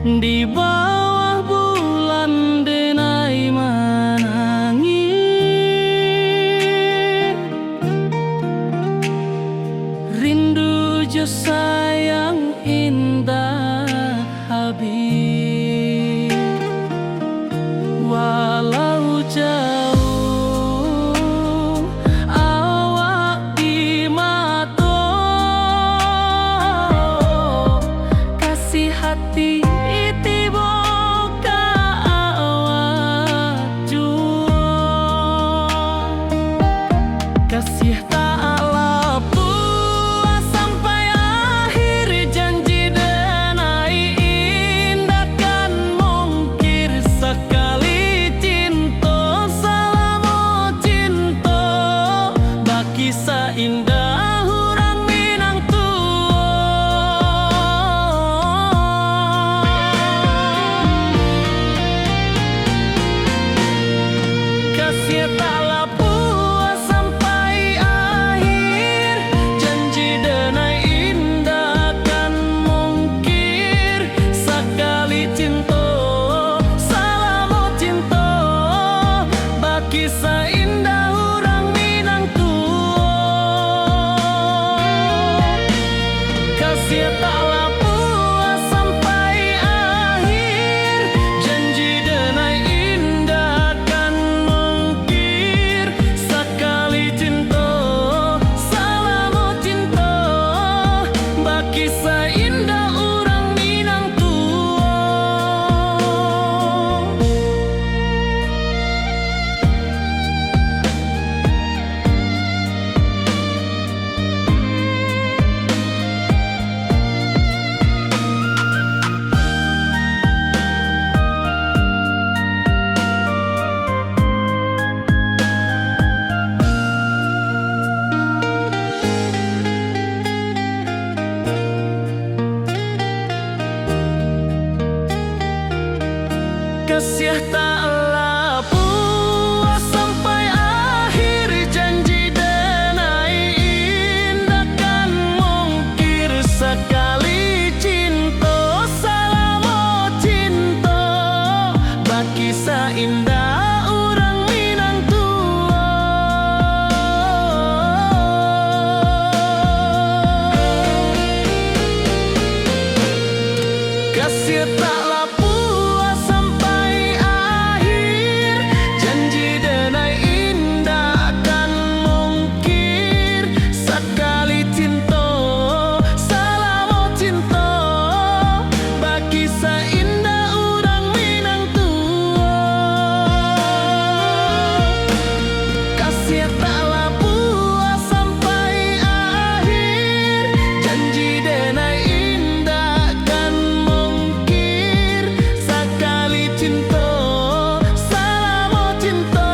Di bawah bulan denai menangis, rindu jo sayang indah habis. Walau jauh awak di mata, kasih hati tiba ka awak jua. Kasih tak puas sampai akhir, janji denai indah kan mungkir sekali cinta. Selama cinta baki seindah hurang Minang kasih taklah puas sampai akhir, janji denai indah kan mungkir sekali cinta. Selama cinta baki seindah hurang Minang kasih taklah puas sampai akhir, janji denai indah kan mungkir sekali cinta. Selama cinta baki seindah urang Minang kasih taklah puas sampai akhir, janji denai indah kan mungkir sekali cinta. Selama cinta baki seindah urang Minang kasih taklah puas sampai akhir, janji denai indah kan mungkir sekali cinta. Selama cinta baki seindah urang Minang kasih taklah puas sampai akhir, janji denai indah kan mungkir sekali cinta. Selama cinta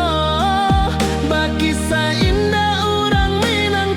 baki seindah urang Minang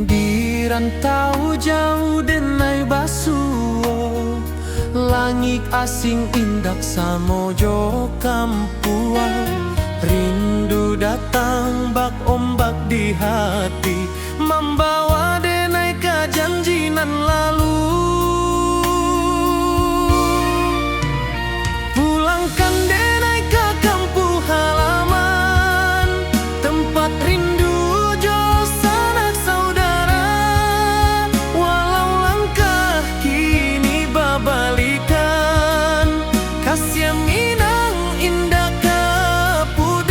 di rantau jauh denai basuo, langit asing indak samojo kampuan. Rindu datang bak ombak di hati, membawa denai ke janji nan lalu. Pulangkan denai ke kampung halaman, tempat rindu jo sanak saudara. Walau langkah kini babalikan, kasih Minang indah ke pudar.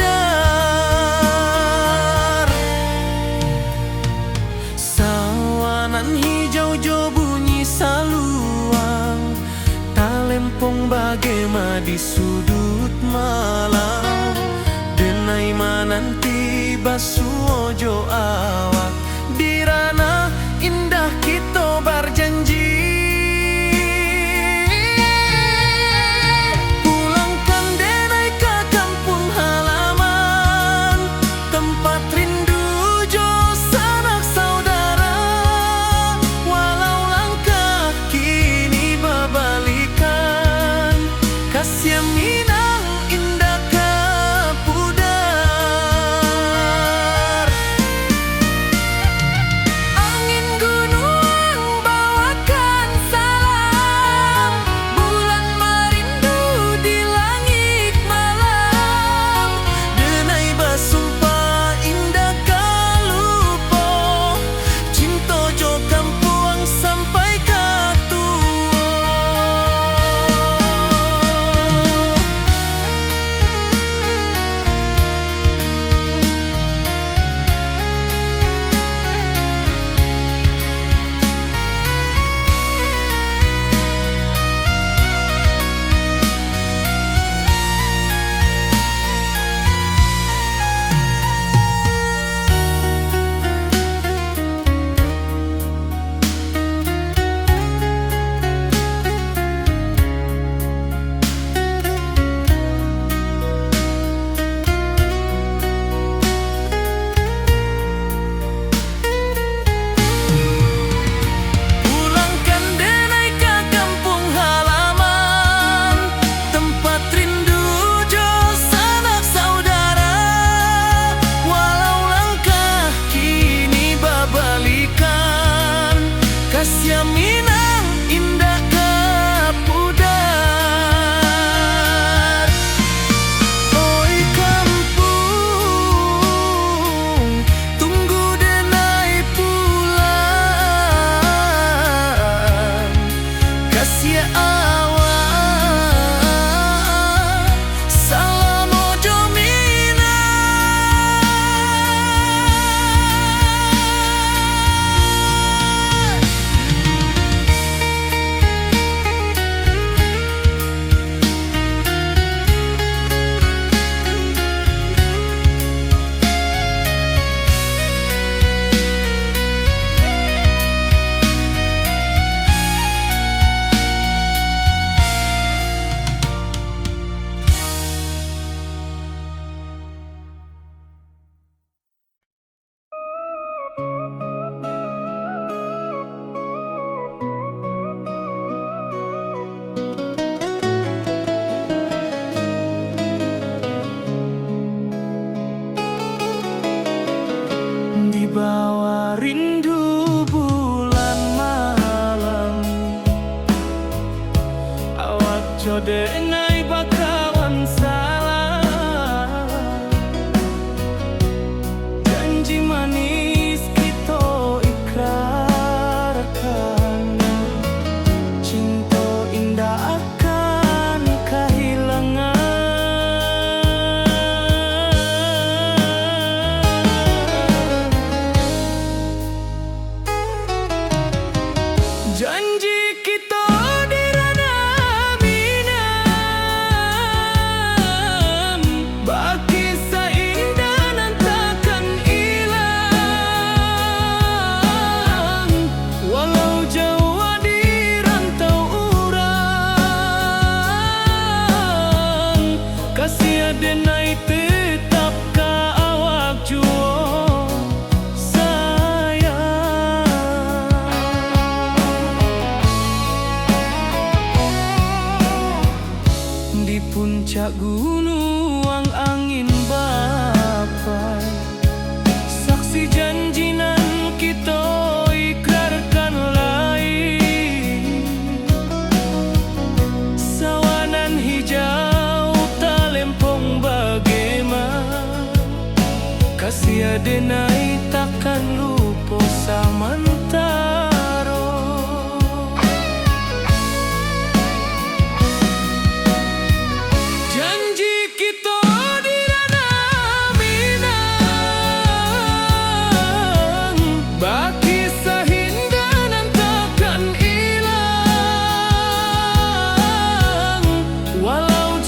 di sudut malam, denai mananti basuojo awak di ranah indah kita berjanji. Pulangkan denai ke kampung halaman, tempat rindu jo sanak saudara. Walau langkah kini berbalikan, kasih Minang indah ke pudar. Angin gunung bawakan salam, bulan merindu di langit malam. Denai basumpah indah kalupo, cinta jo kampung sampai ke tua. Pulangkan denai ke kampung halaman, tempat rindu jo sanak saudara. Walau langkah kini berbalikan, kasih Minang indah ke pudar. Oi kampung, tunggu denai pulang, kasih awak salam ojo Minang. Di bawah rindu bulan malam, awak jo denai bakawan salam. Janji manis kita ikrarkan, cinta indah akan kehilangan. Janji kita di ranah Minang, bagi seindah nan takkan hilang. Walau jauh di rantau urang, kasih denai tetap ka awak juo sayang. Di puncak gunung angin bapai, saksi janji nan kita ikrarkan lain. Sawanan hijau talempong bagaimana, kasih denai takkan lupa samantara. Janji kita di ranah Minang, bagi sahindah nan takkan hilang. Walau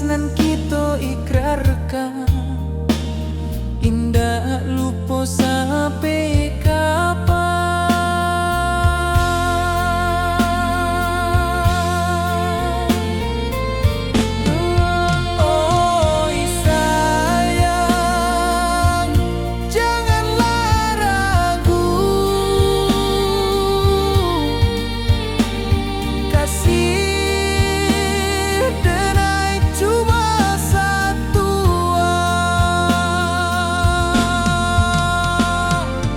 tresnan kita ikrarkan, indah lupa sampai kapan. Oi sayang, janganlah ragu, kasih denai cuma satu.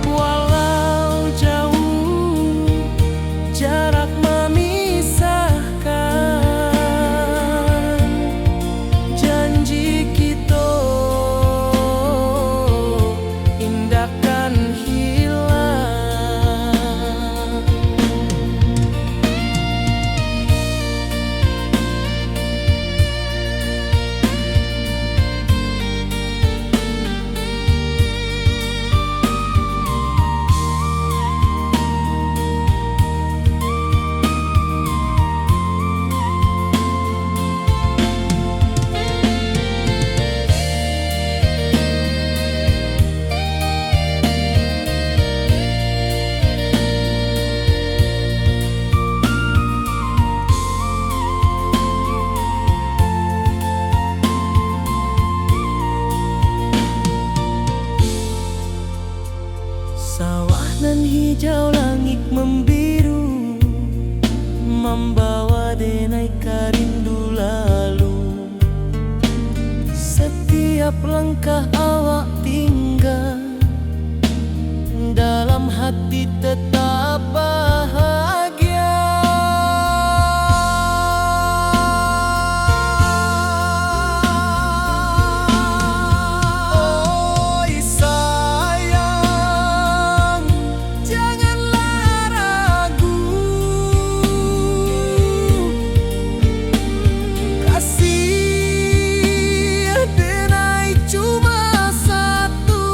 Walau jauh jarak memisahkan, janji kita indahkan hilang. Sawah nan hijau, langit membiru, membawa denai karindu lalu. Setiap langkah awak tinggal, dalam hati tetap bahagia. Oi sayang, janganlah ragu, kasih denai cuma satu.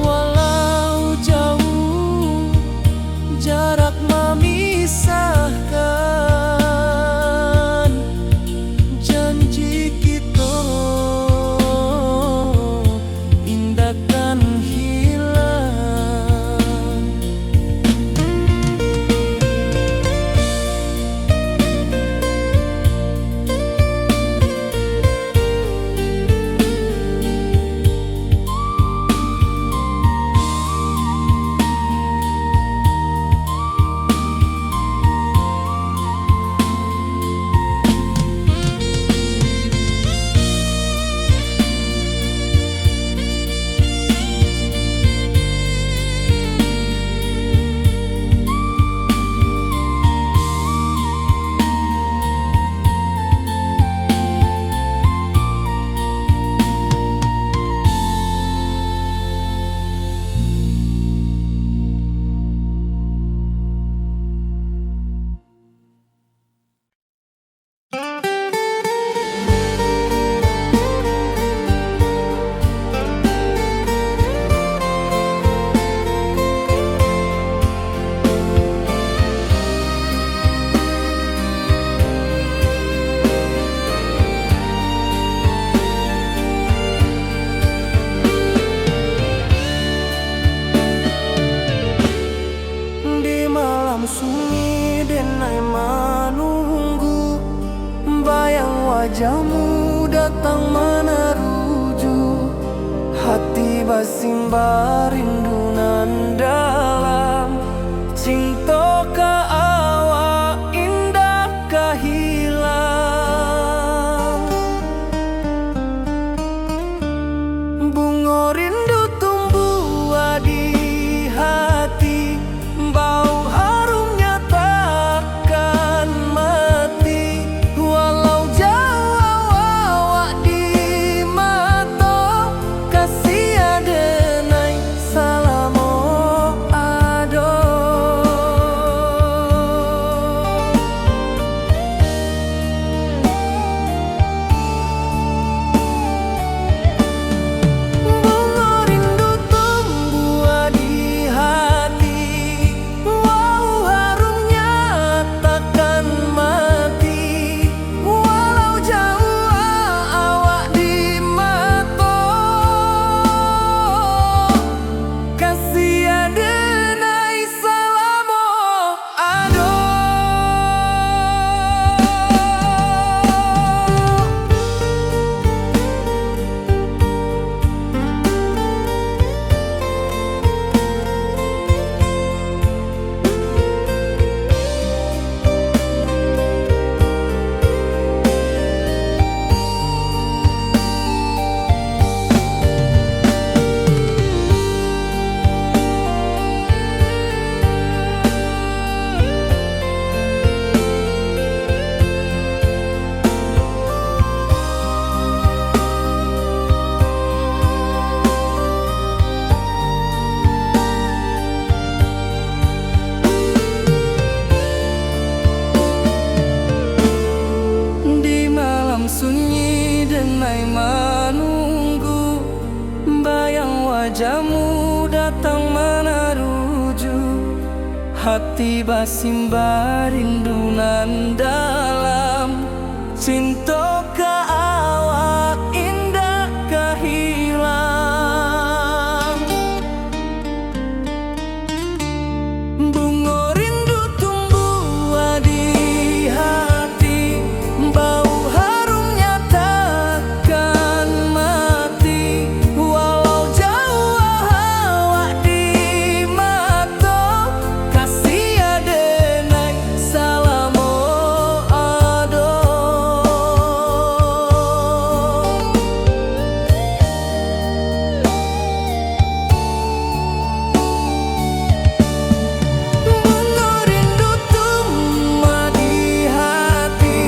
Walau jauh jarak memisahkan, janji kita indahkan hilang. Di malam sunyi denai menunggu, bayang wajahmu datang meneruju. Hati basimba rindu nan dalam, cinta ka awak indah ka hilang. Bunga rindu tumbuh di hati, bau harumnya takkan mati. Walau jauh awak di mata, kasih denai hati basimba rindunan dalam cinta ka awak indah kahilang. Bunga rindu tumbuh di hati, bau harumnya takkan mati. Walau jauh awak di mata, kasih adenai salamo ado. Bunga rindu tumbuh di hati,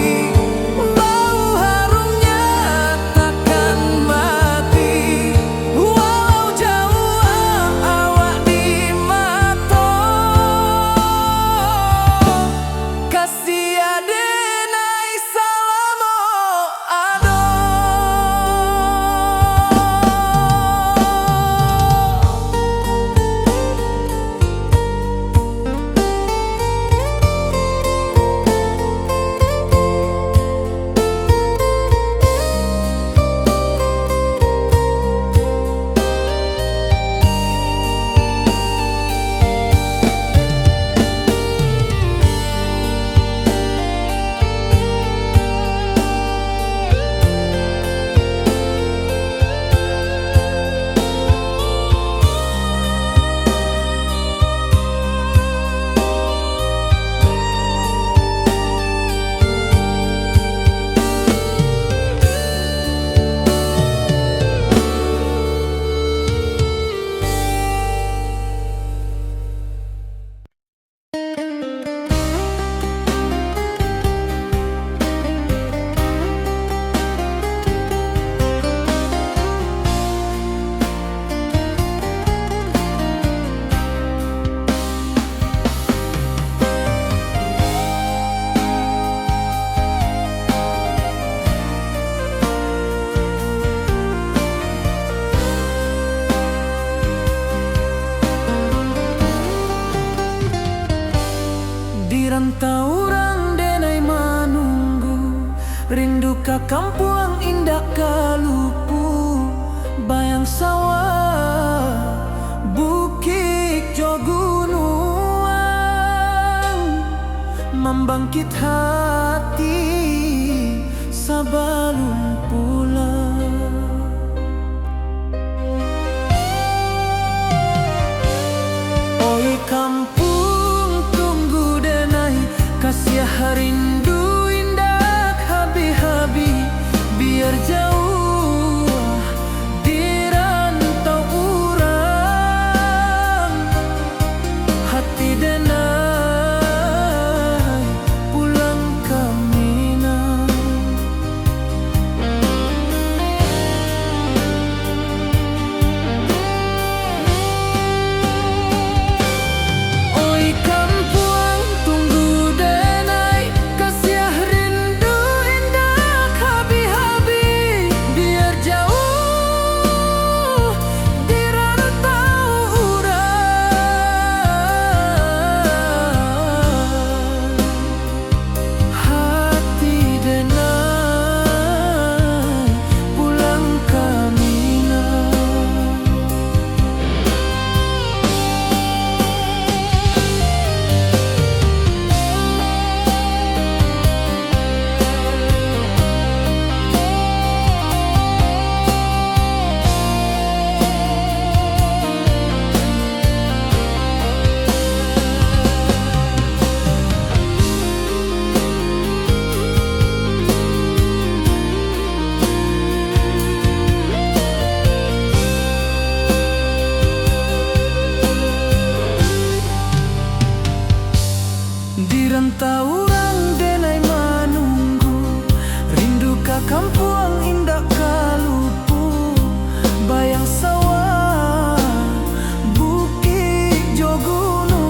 bau harumnya takkan mati. Walau jauh awak di mata, kasih adenai salamo ado. Di rantau orang denai manunggu, rindu ka kampung indah kalupu. Bayang sawah, bukit jo gunungan, membangkit hati sabalun pulang. Oi kampung tunggu denai, kasih rindu indah habi-habi. Biar jauh di rantau urang, hati denai pulang ke Minang. Oi kampung tunggu denai, kasih rindu indah habi-habi. Biar jauh di rantau urang, hati denai pulang ke Minang. Di rantau orang denai manunggu, rindu ka kampung indah kalupu. Bayang sawah, bukit jo gunungan,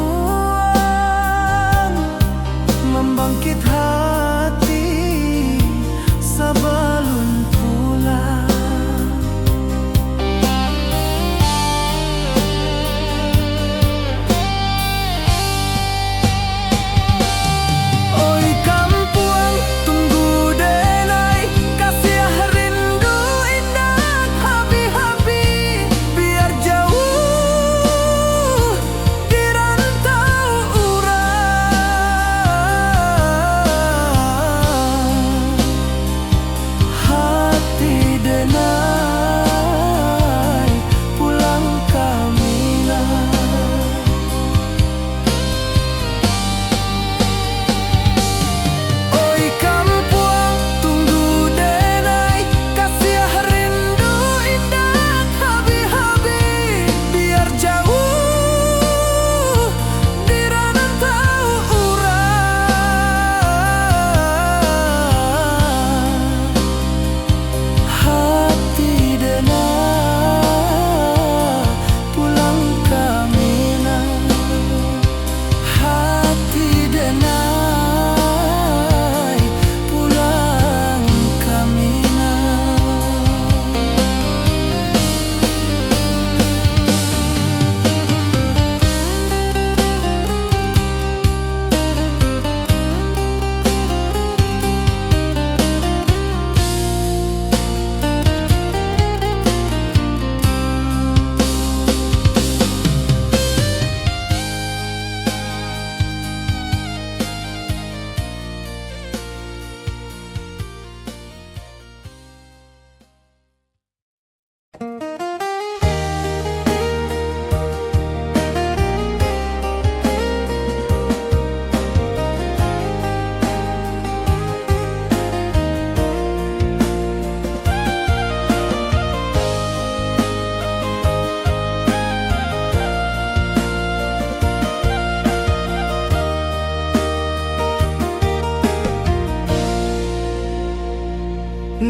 membangkit hati sabalun pulang.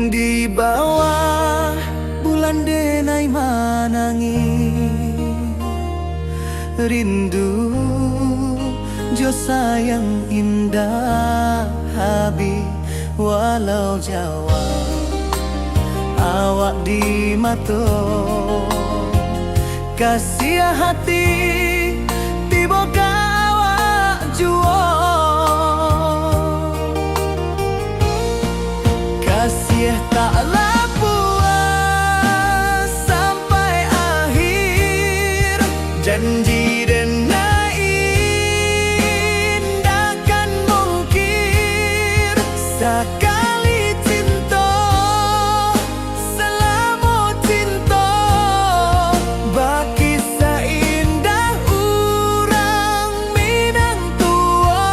Di bawah bulan denai manangi, rindu jo sayang indah habi walau Jawa awak di mato kasih hati tiba awak juo kasih tak puas sampai akhir janji denai indahkan mungkir sekali cinta selama cinta baki seindah urang Minang tua.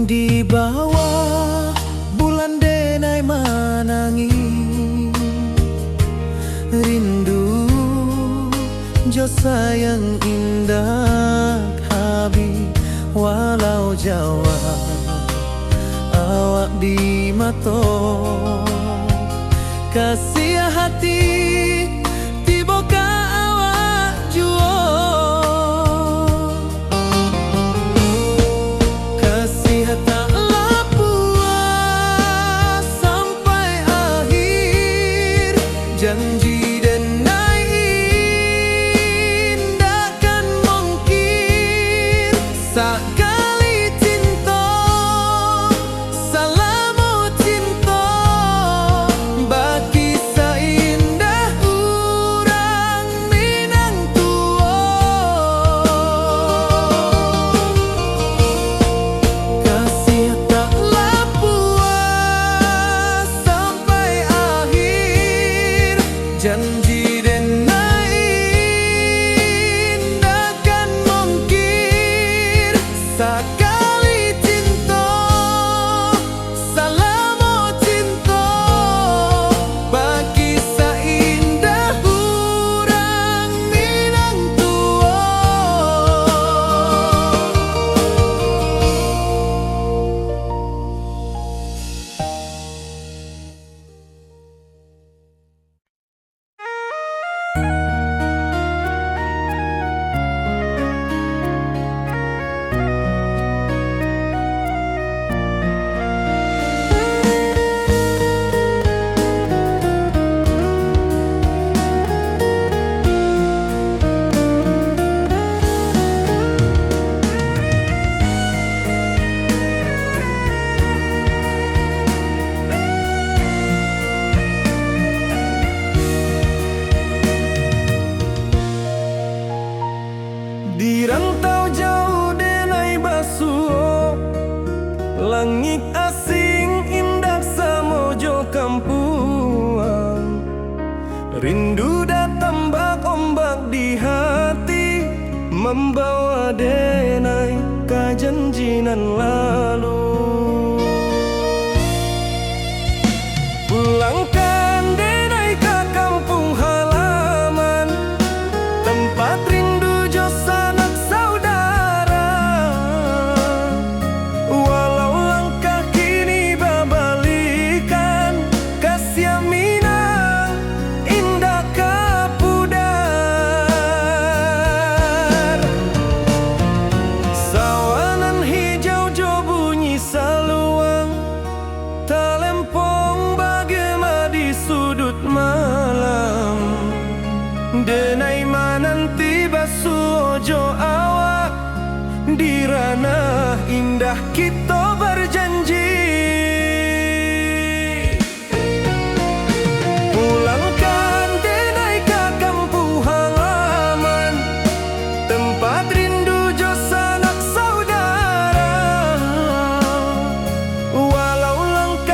Di bawah bulan denai manangi, rindu jo sayang indah habi walau Jawa awak di mato kasih hati tiba ka awak juo taklah puas sampai akhir janji denai indahkan mungkir sekali cinta selama cinta baki seindah urang Minang tua kasih taklah puas sampai akhir janji denai indahkan mungkir sekali cinta selama cinta baki seindah urang Minang tua. Di rantau jauh denai basuh langit asing indah samojo kampuang rindu datang ombak di hati membawa denai ke janjinan lalu pulangkan denai ke kampung halaman tempat rindu jo sanak saudara walau langkah kini babalikan kasih Minang indah kapudar sawanan hijau jo bunyi saluang talempong bagema di sudut malam denai mananti basuh jo awak di ranah indah kita berjanji pulangkan denai ke kampung halaman tempat rindu jo sanak saudara walau langkah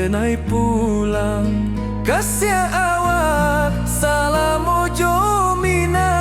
denai pulang kasih awak salam ojo minang.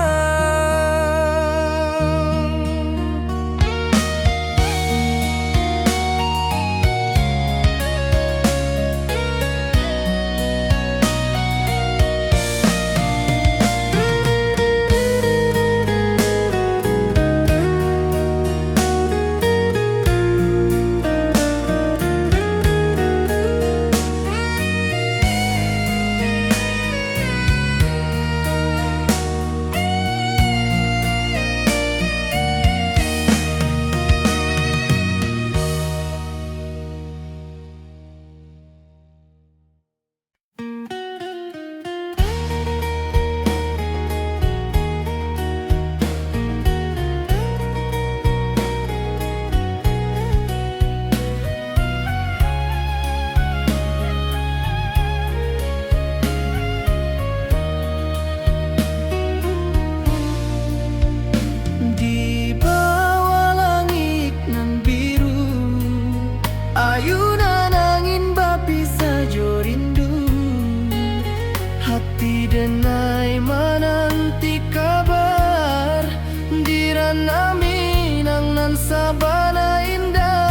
Ayunan angin bapi sajo rindu, hati denai menanti kabar di ranah Minang nan sabana indah.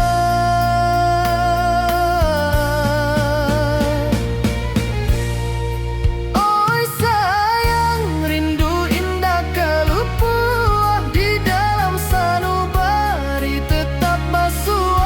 Oi sayang, rindu indah kalupua di dalam sanubari tetap basuh.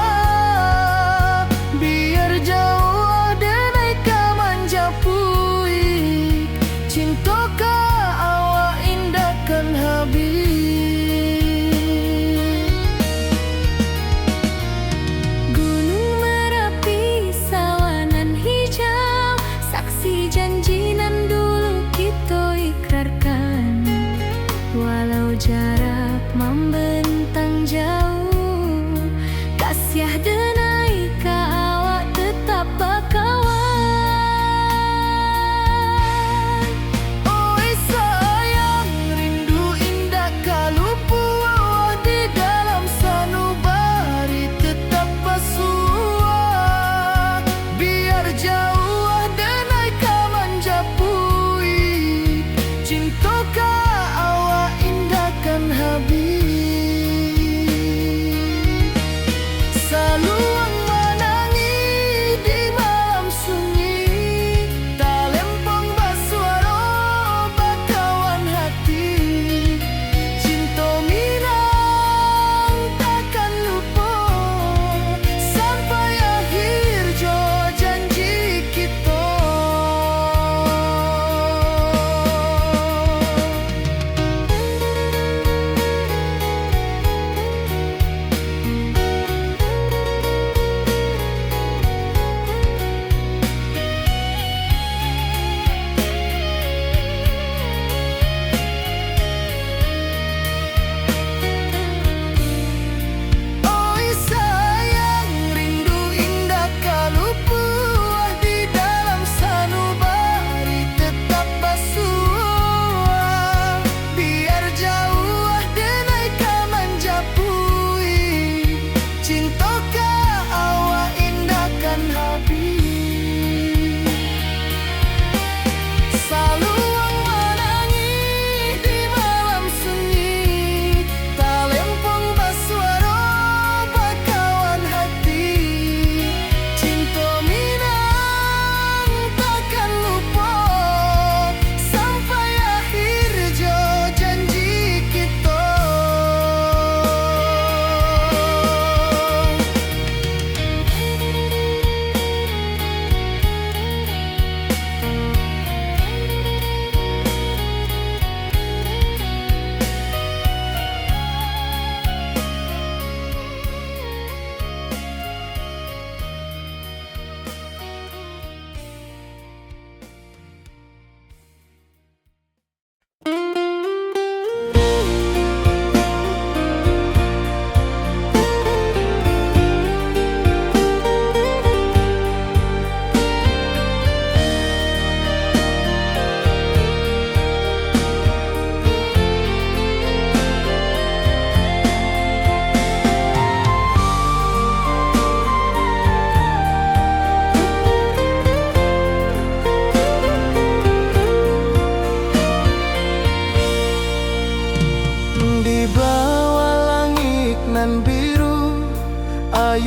Jarak membentang jauh, kasih denai ka awak tetap bakawan. Oi sayang, rindu indah kalupua di dalam sanubari tetap basuh. Biar jauh denai ka manjapui, cinta ka habis selalu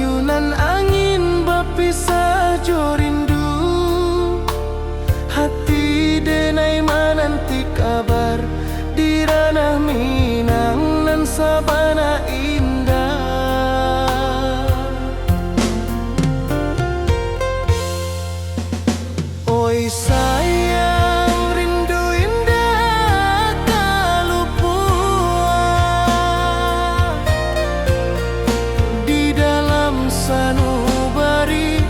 ayunan angin berpisah jo rindu. Hati denai menanti kabar di ranah Minang nan sabana indah. Oi sayang, rindu indah kalupua di dalam sanubari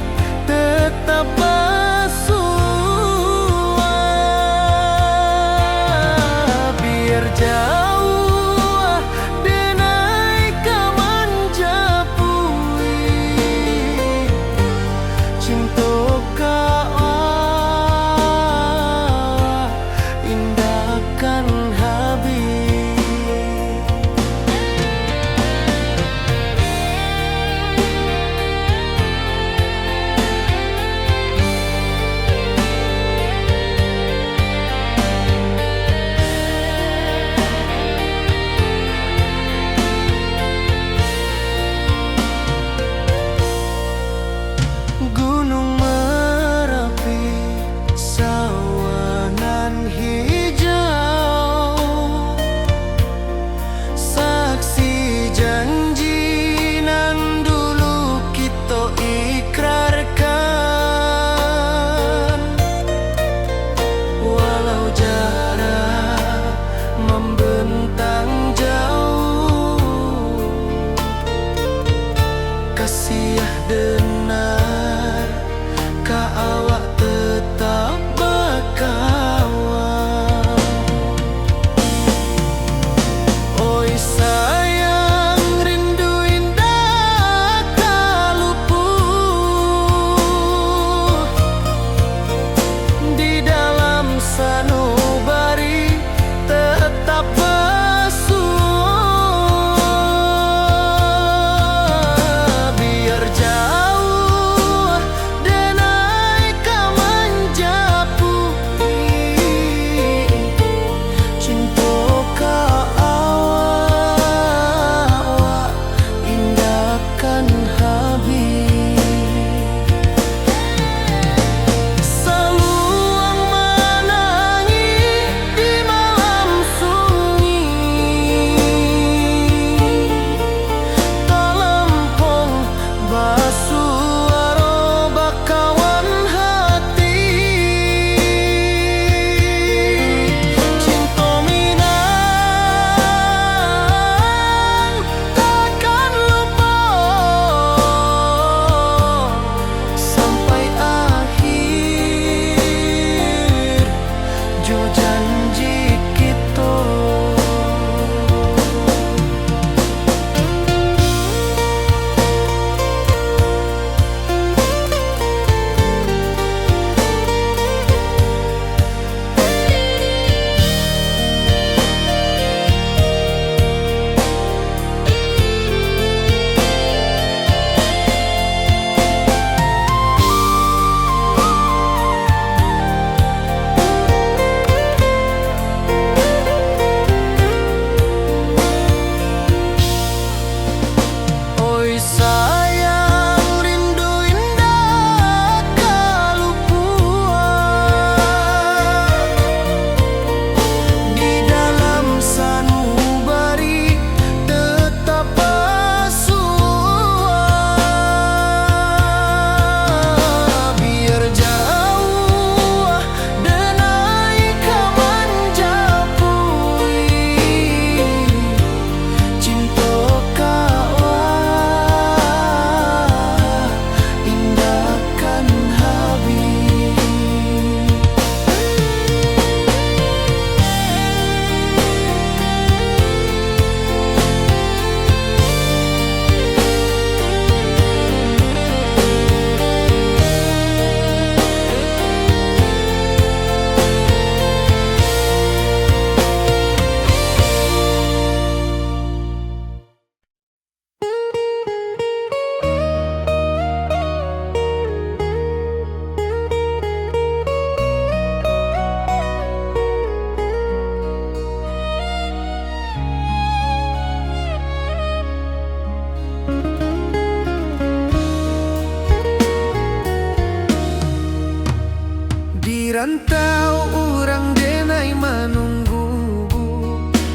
rantau orang denai menunggu,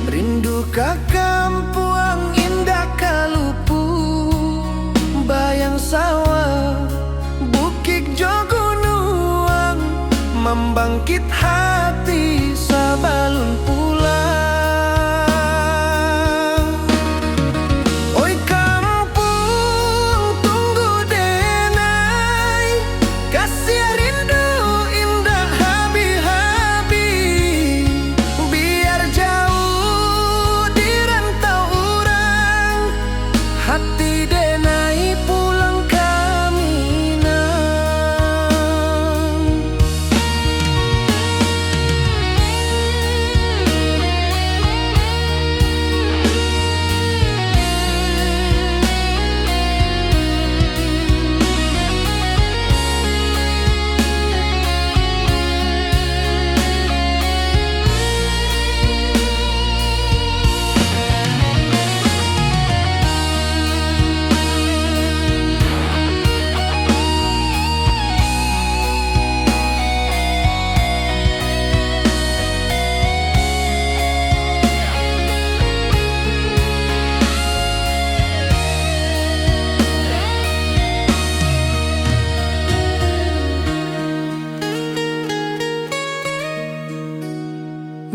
rindu ka kampung indah kalupu, bayang sawah bukit jogunuang, membangkit hati sabalun pulang. Oi kampung tunggu denai, kasih rindu indah habi-habi, biar jauh di rantau orang, hati denai pulang kaminang.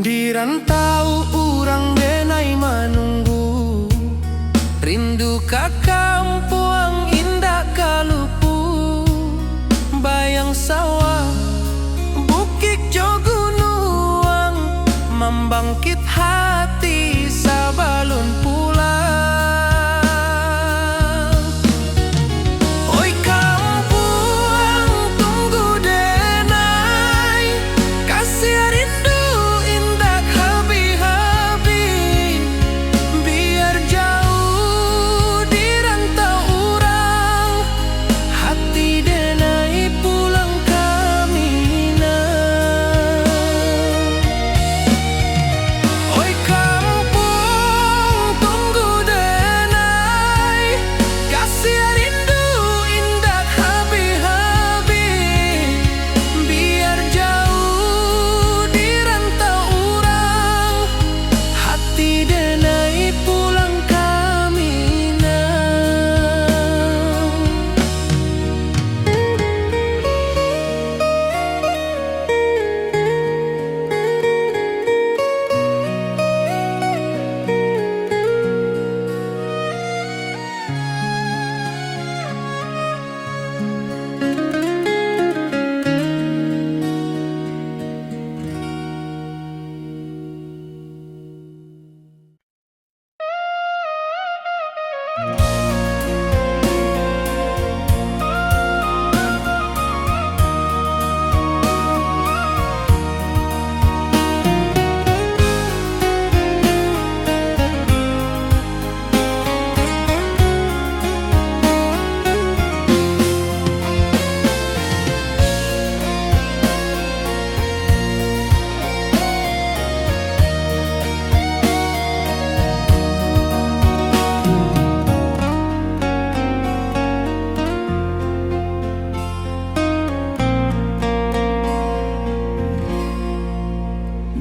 Di rantau orang denai menunggu, rindu ka kampung indah kalupu, bayang sawah bukit jogunuang, membangkit hati sabalun pulang. Oi kampung tunggu denai, kasih rindu indah habi-habi, biar jauh di rantau orang, hati denai pulang kaminang. Oi kampung tunggu denai, kasih rindu indah habi-habi, biar jauh di rantau orang, hati denai pulang kaminang.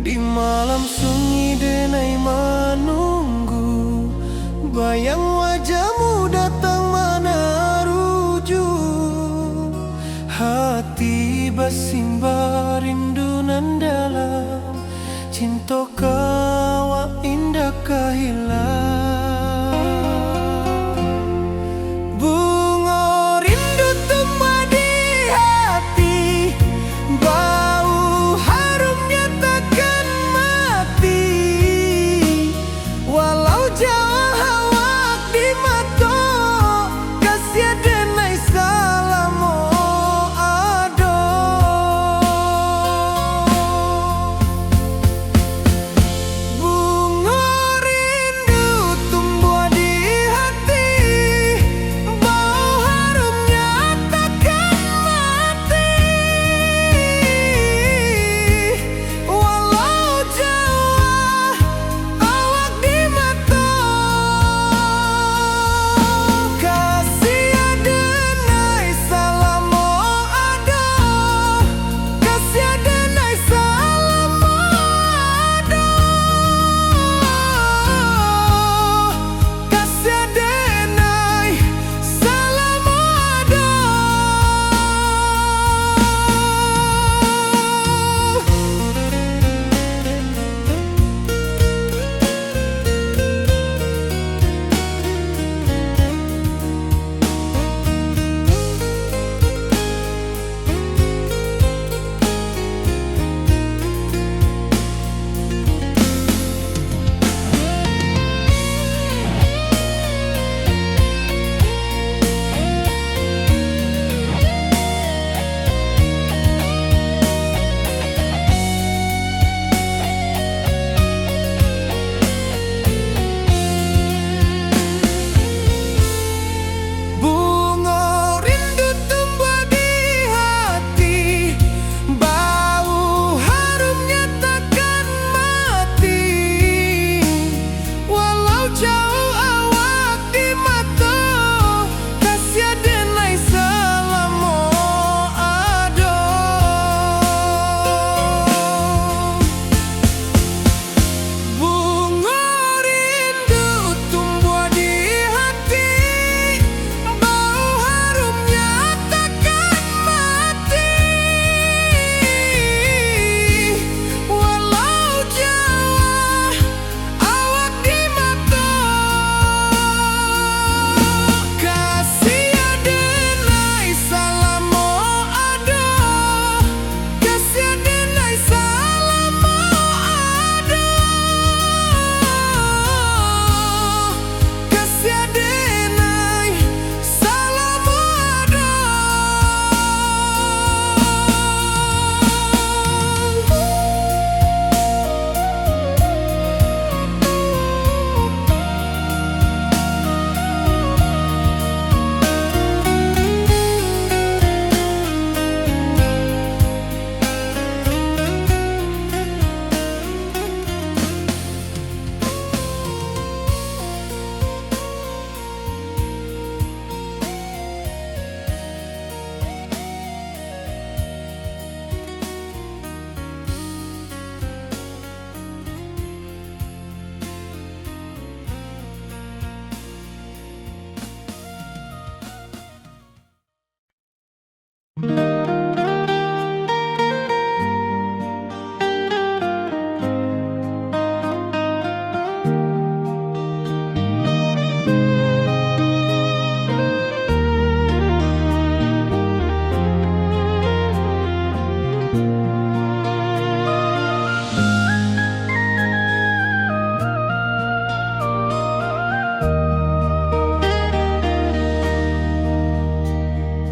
Di malam sunyi denai menunggu, bayang wajahmu datang menaruju, hati bersimba rindu nan dalam, cinta kawa indah kehilang. Bunga rindu tumbuh di hati, bau harumnya takkan mati, walau jauh awak di mata, kasih denai salamo ado.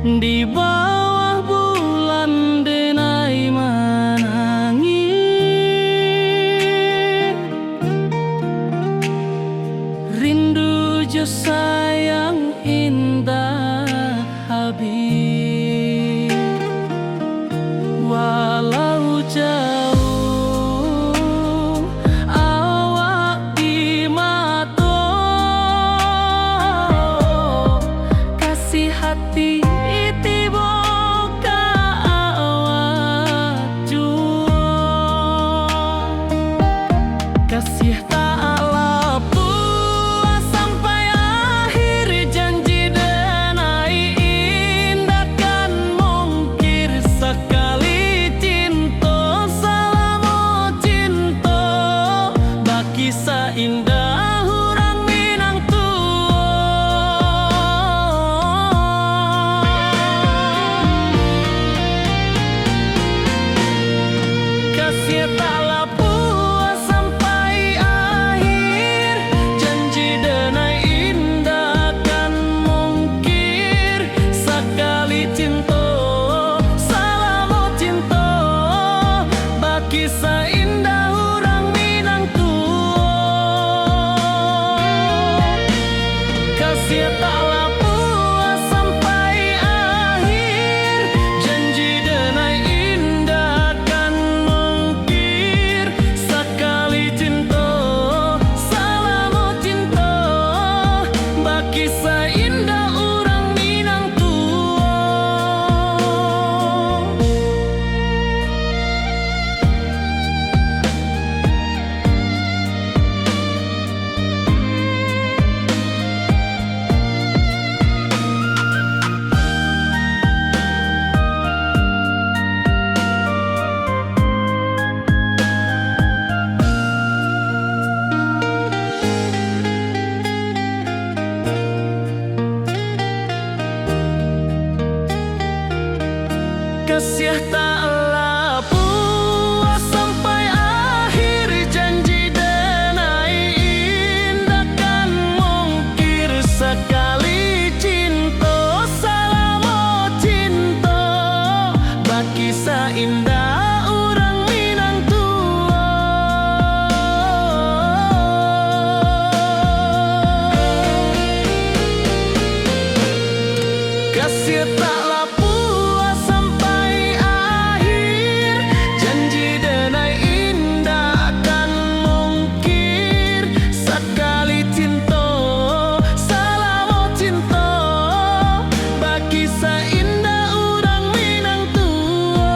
Di bawah bulan denai menangi, rindu jo sayang indah habis. Walau jauh awak di mata, kasih hati kasih taklah puas sampai akhir, janji denai indah kan mungkir sekali cinta, selama cinta baki seindah hurang Minang tua. Kasih taklah kisah indah orang Minang tua. Kasih taklah puas sampai akhir, janji denai indah kan mungkir sekali cinta, selama cinta baki seindah orang Minang tua. Kasih taklah puas sampai akhir, janji denai indah kan mungkir sekali cinta, selama cinta baki seindah orang Minang tua.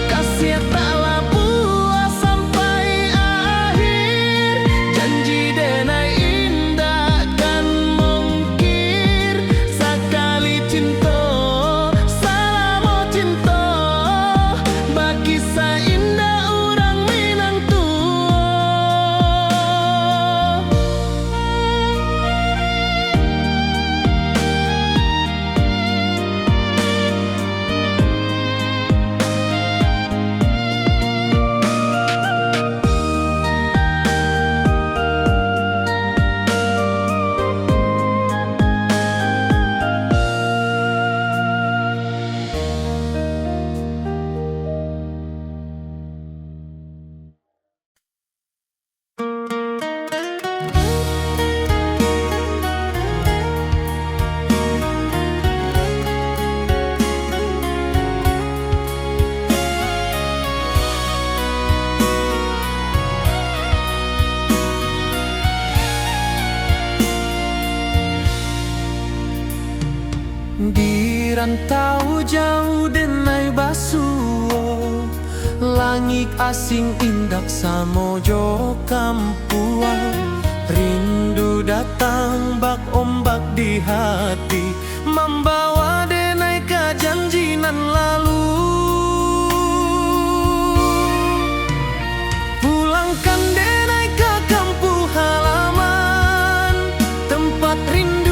Kasih taklah Di rantau jauh denai basuo, langit asing indak samojo kampuan. Rindu datang bak ombak di hati, membawa denai ke janji nan lalu. Pulangkan denai ke kampung halaman, tempat rindu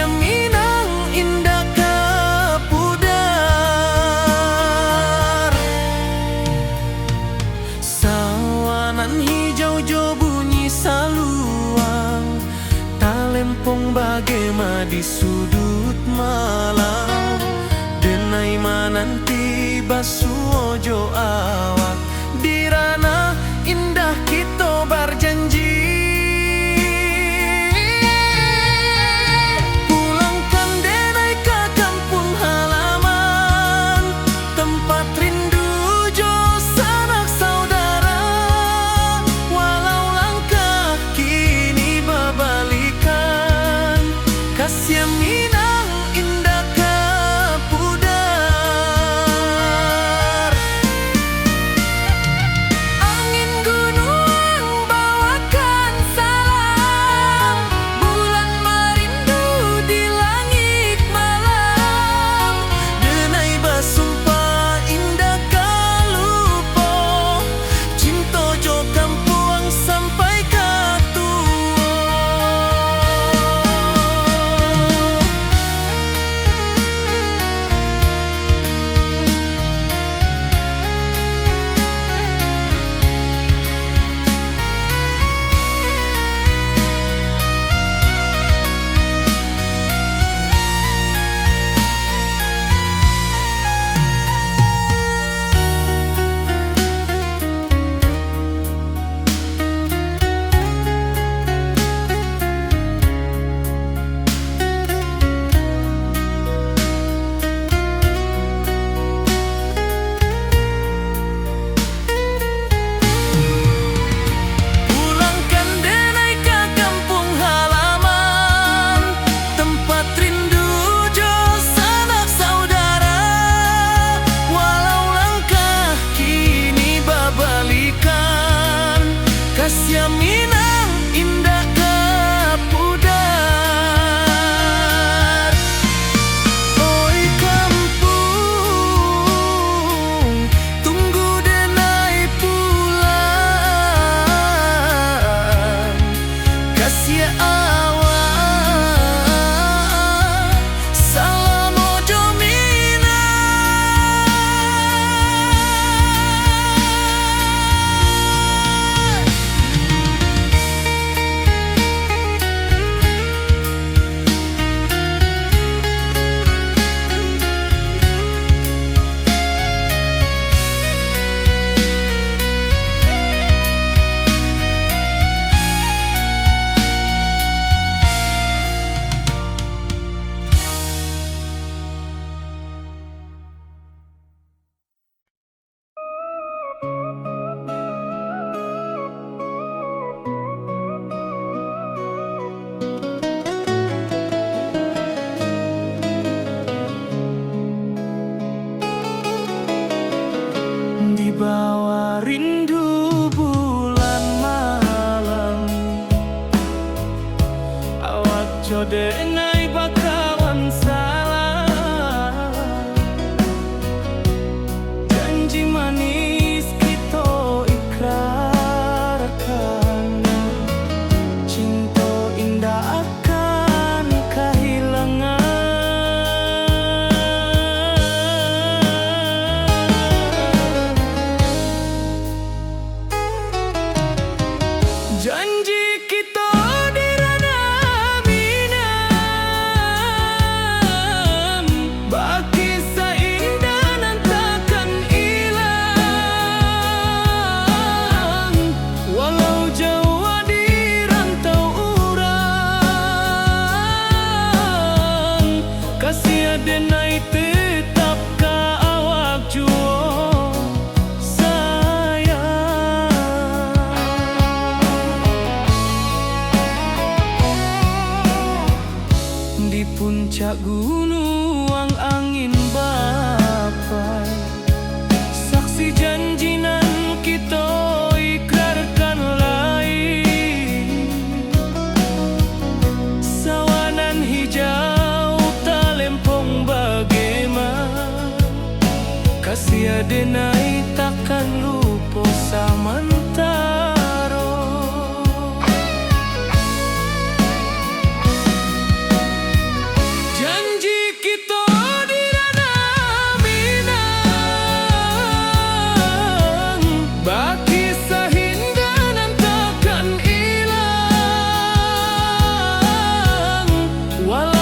Minang indah kepudar. bergema di sudut malam. Denai mananti basu ojo awak, di ranah indah kita berjanji. Pulangkan denai ke kampung halaman, tempat rindu jo sanak saudara. Walau langkah kini babalikan, kasih Minang indah ke pudar. Angin gunung bawakan salam, bulan merindu di langit malam. Denai basumpah indah kalupo, cinta jo kampung sampai ke Minang indah ke pudar. Oi kampung, tunggu denai pulang. Kasih awak salam ojo di bawah rindu bulan malam. Awak jo denai bakawan salam, janji manis kita ikrarkan, cinta indah akan kehilangan. Janji kita di ranah Minang, baki seindah nan takkan hilang. Walau jauh di rantau urang, kasih denai tetap ka awak juo di puncak gunung angin bapai. Saksi janji nan kita ikrarkan lain, sawanan hijau talempong bagaimana. Kasih denai takkan lupa samantara. Janji kita di ranah Minang, baki sahinda nan takkan hilang. Walau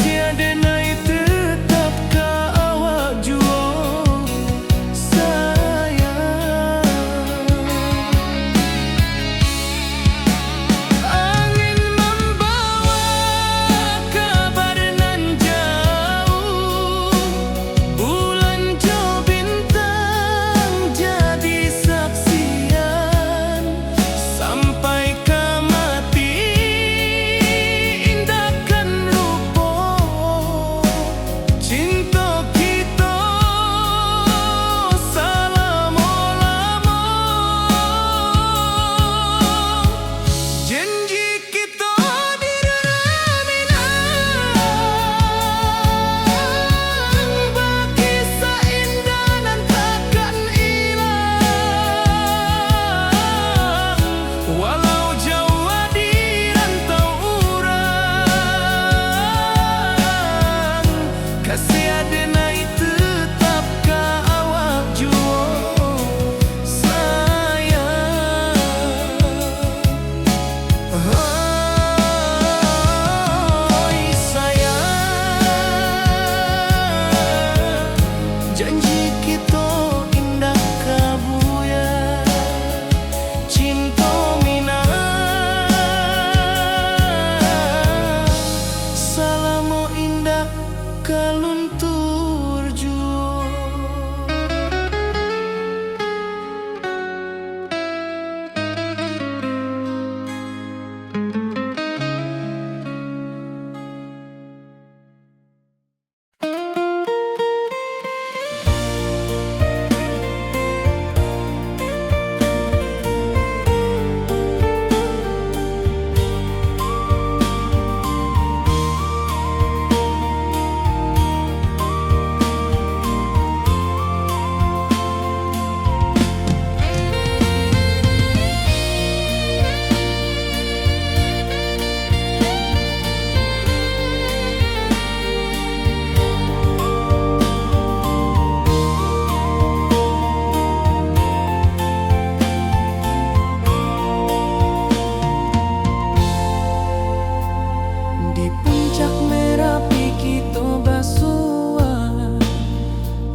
kasih adenai tetap ka awak juo sayang. Angin membawa kabar nan jauh, bulan jo bintang jadi saksian, sampai ke mati indahkan rupo cinta kita selama-lama. Janji kita di Minang, berkisah indah dan takkan hilang, walau jauh di rantau urang. Kasih adenai tetap ka awak juo sayang. Oi sayang, janji kita indah kabuya, cinta Minang selama indah kaluntur juo. Di puncak Merapi kita basua,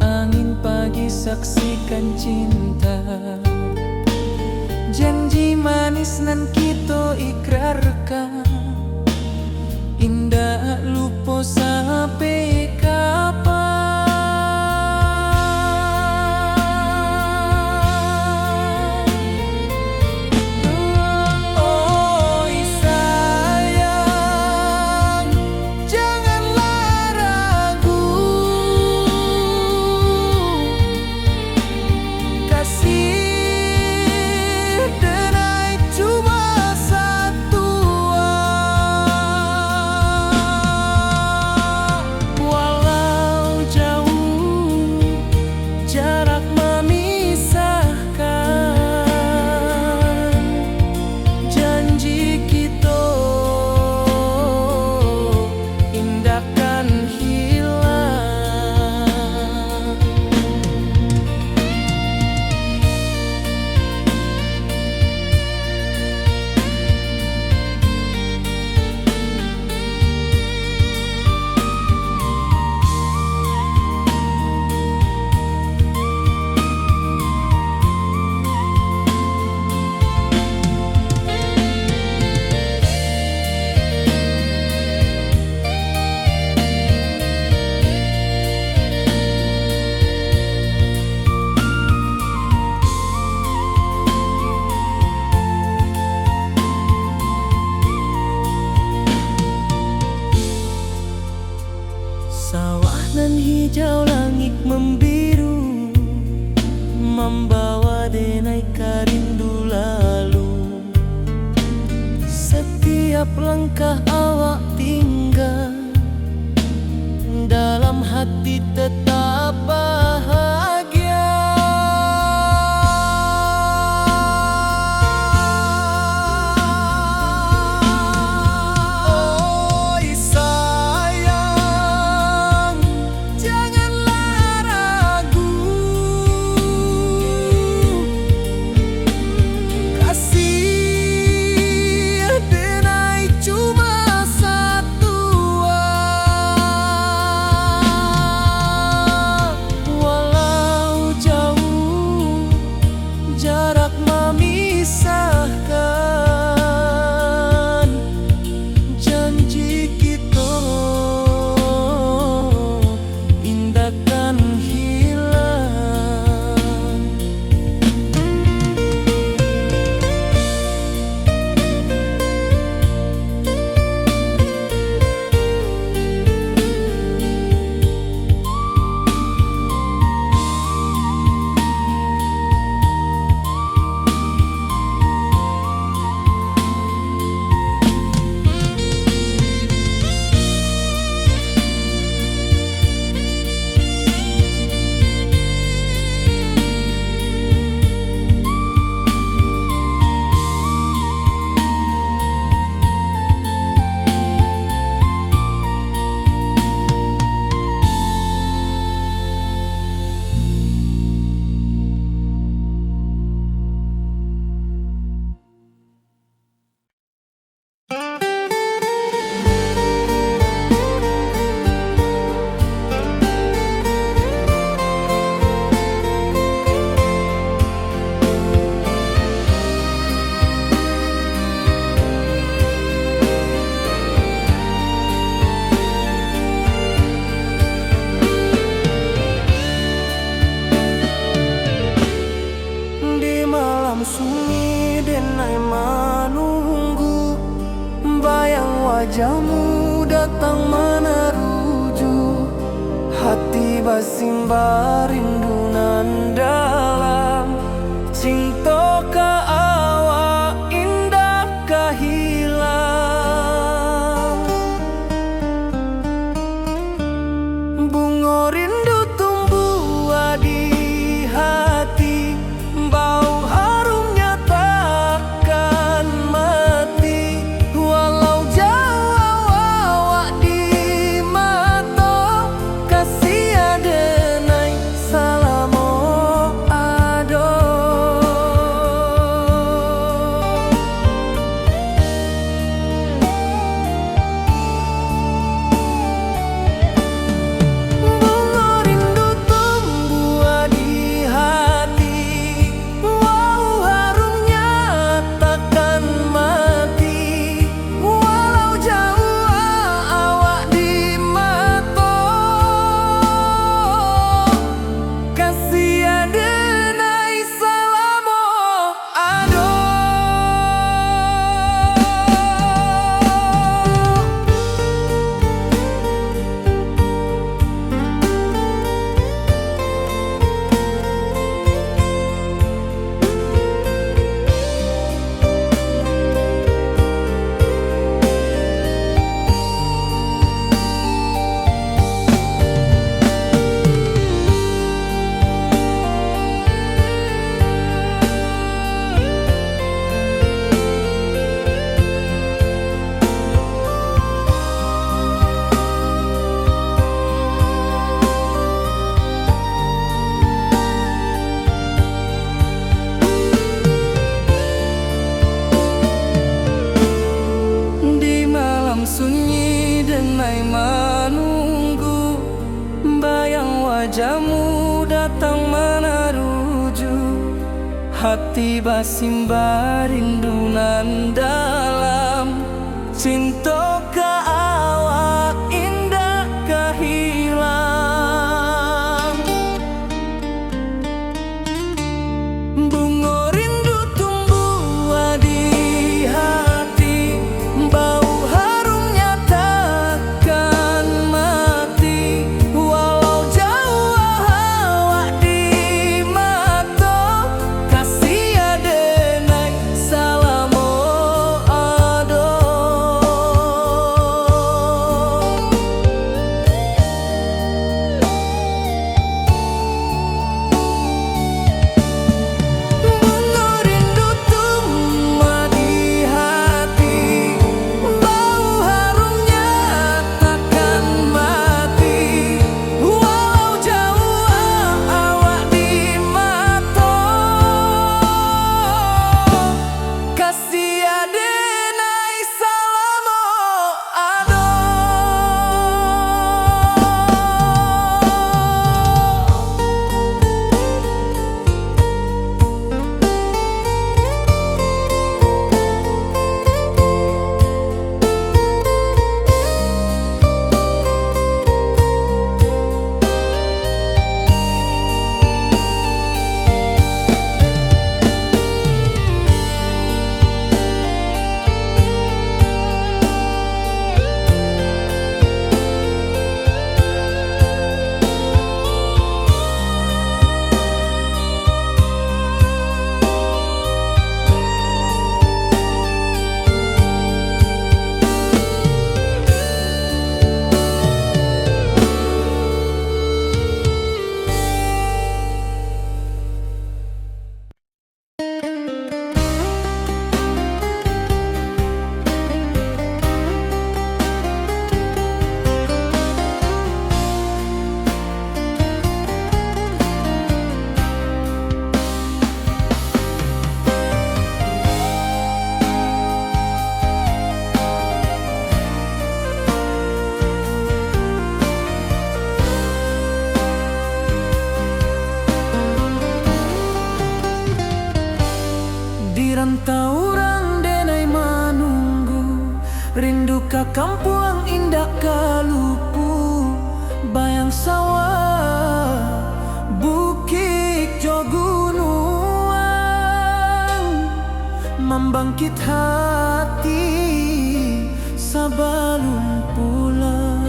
angin pagi saksikan cinta, janji manis nan kita ikrarkan, indah lupa sampai kapan. Oi sayang, janganlah ragu, kasih denai cuma satu. Walau jauh jarak memisahkan, janji kita indahkan hilang. Sawah nan hijau, langit membiru, membawa denai karindu lalu. Setiap langkah awak tinggal, dalam hati tetap bahagia. Oi sayang, janganlah ragu, kasih denai cuma satu. basimba rindu nan dalam, cinta ka awak indah ka hilang. Bunga rindu tumbuh di hati, bau harumnya takkan mati. Walau jauh awak di mata, kasih adenai salamo ado. Bunga rindu tumbuh di hati, bau harumnya takkan mati. Walau jauh awak di mata, kasih adenai salamo ado. Di malam sunyi denai menunggu, bayang wajahmu datang meneruju. Hati basimba rindu nan dalam, cinta ka awak indah ka hilang. Bunga rindu tumbuh di hati, bau harumnya takkan mati. Walau jauh awak di mata, kasih adenai salamo ado. Bunga rindu tumbuh di hati, bau harumnya takkan mati. Walau jauh awak di mata, kasih adenai salamo ado. Di rantau orang denai menunggu, rindu ka kampung indah ka lupu. Bayang sawah, bukit jo gunungan, membangkit hati sebelum pulang.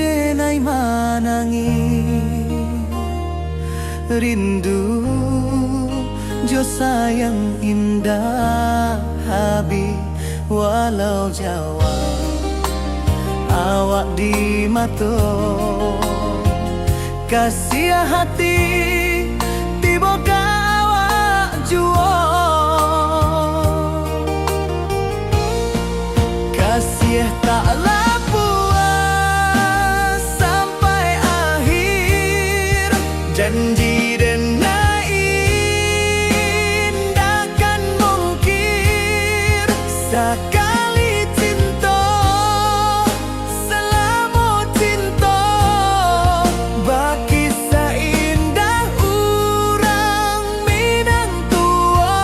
denai manangi rindu jo sayang indah habi walau Jawa awak di mato kasih hati tiba awak juo kasih taklah puas sampai akhir janji denai indakan mungkir sekali cinta selama cinta baki seindah urang Minang tua.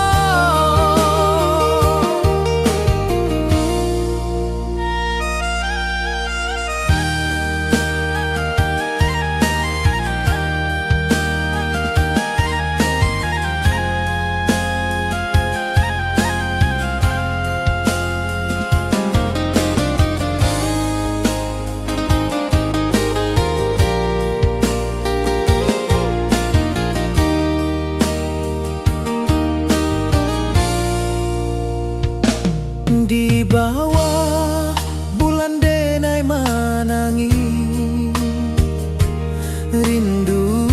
Di bawah bulan denai manangi rindu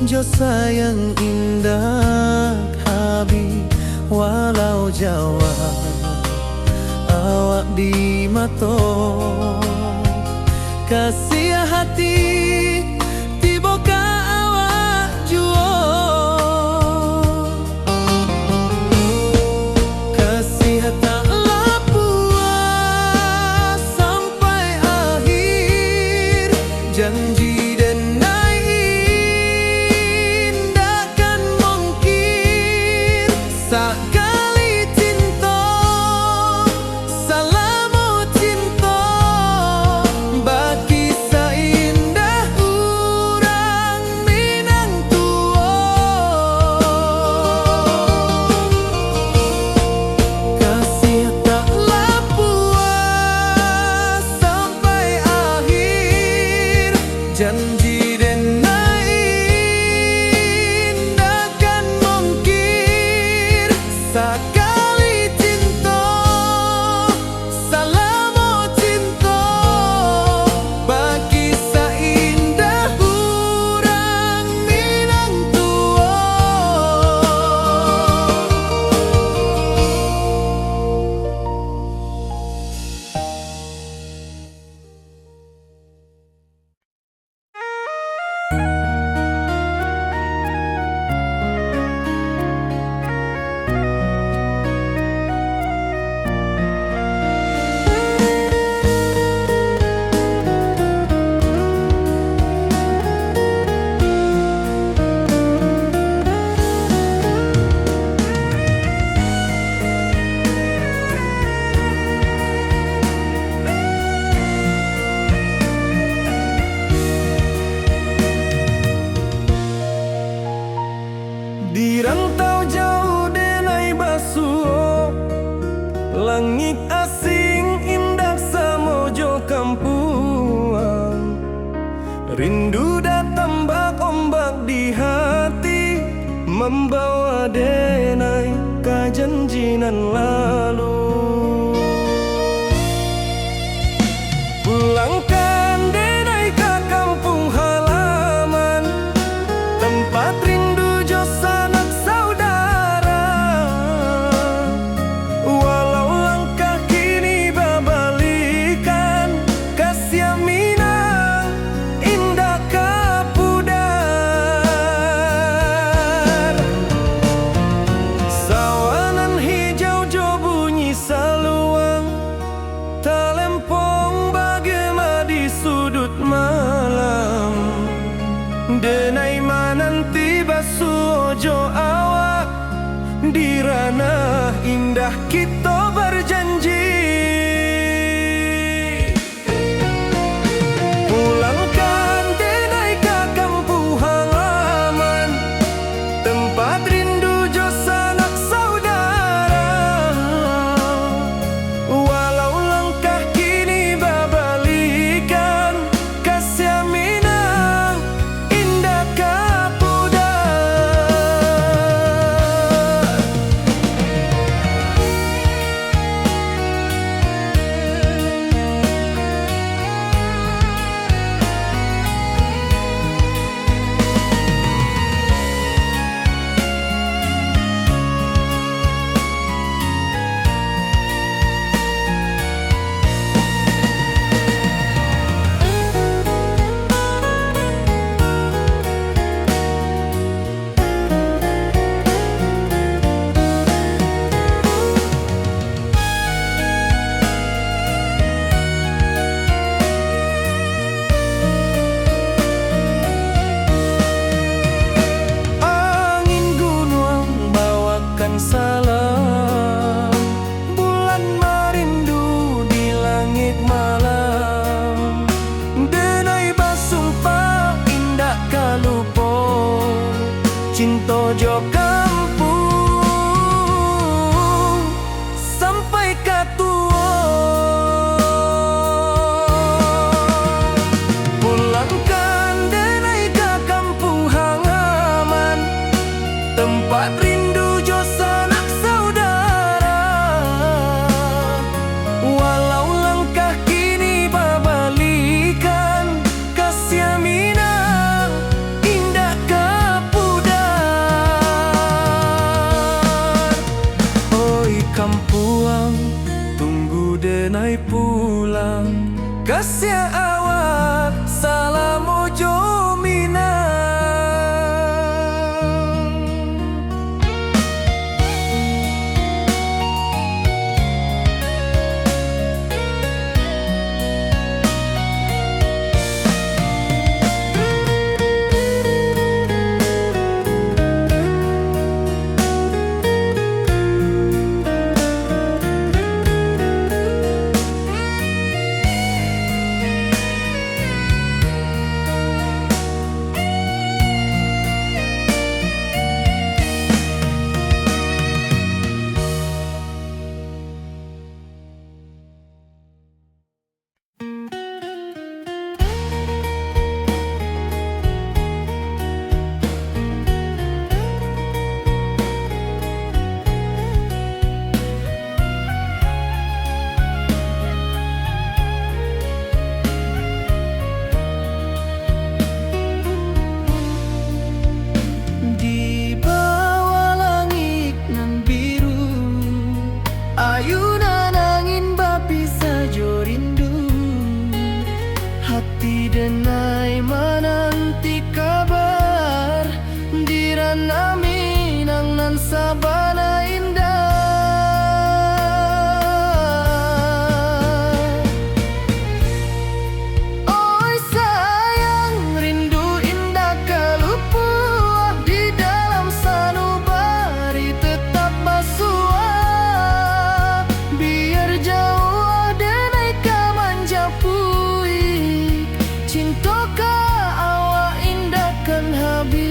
jo sayang indah habi walau Jawa awak di mato kasih hati tiba ka awak juo kasih taklah puas sampai akhir janji denai indakan mungkir sekali cinta selama cinta baki seindah urang Minang tua kasih taklah puas sampai akhir janji denai indakan mungkir sekali cinta selama cinta baki seindah urang Minang tua. Di rantau jauh denai basuh langit asing indah samojo kampuang rindu datang bak ombak di hati membawa denai ke janjinan lalu pulangkan denai ke kampung halaman tempat rindu jo sanak saudara walau langkah kini babalikan kasih Minang indah kapudar sawangan hijau jo bunyi saluang talempong bagema di sudut malam denai mananti basuh jo awak di ranah indah kita berjanji pulangkan denai ke kampung halaman tempat rindu jo sanak saudara walau langkah kini babalikan mojo kampung sampai ka tua. Pulangkan denai ka kampung halaman, tempat rindu jo sanak saudara. Walau langkah kini babalikan, kasih minang indah kapudar. Oi kampuang, tunggu denai pulang, kasih awak salam mojo minang. Di bawah langit nan biru, ayunan angin bapi sajo rindu. Hati denai menanti kabar, di ranah Minang nan sabana indah. Oi sayang, rindu indah kalupuah di dalam sanubari tetap basuah. Biar jauh denai ka manjapuik, cintoka awak indahkan habis.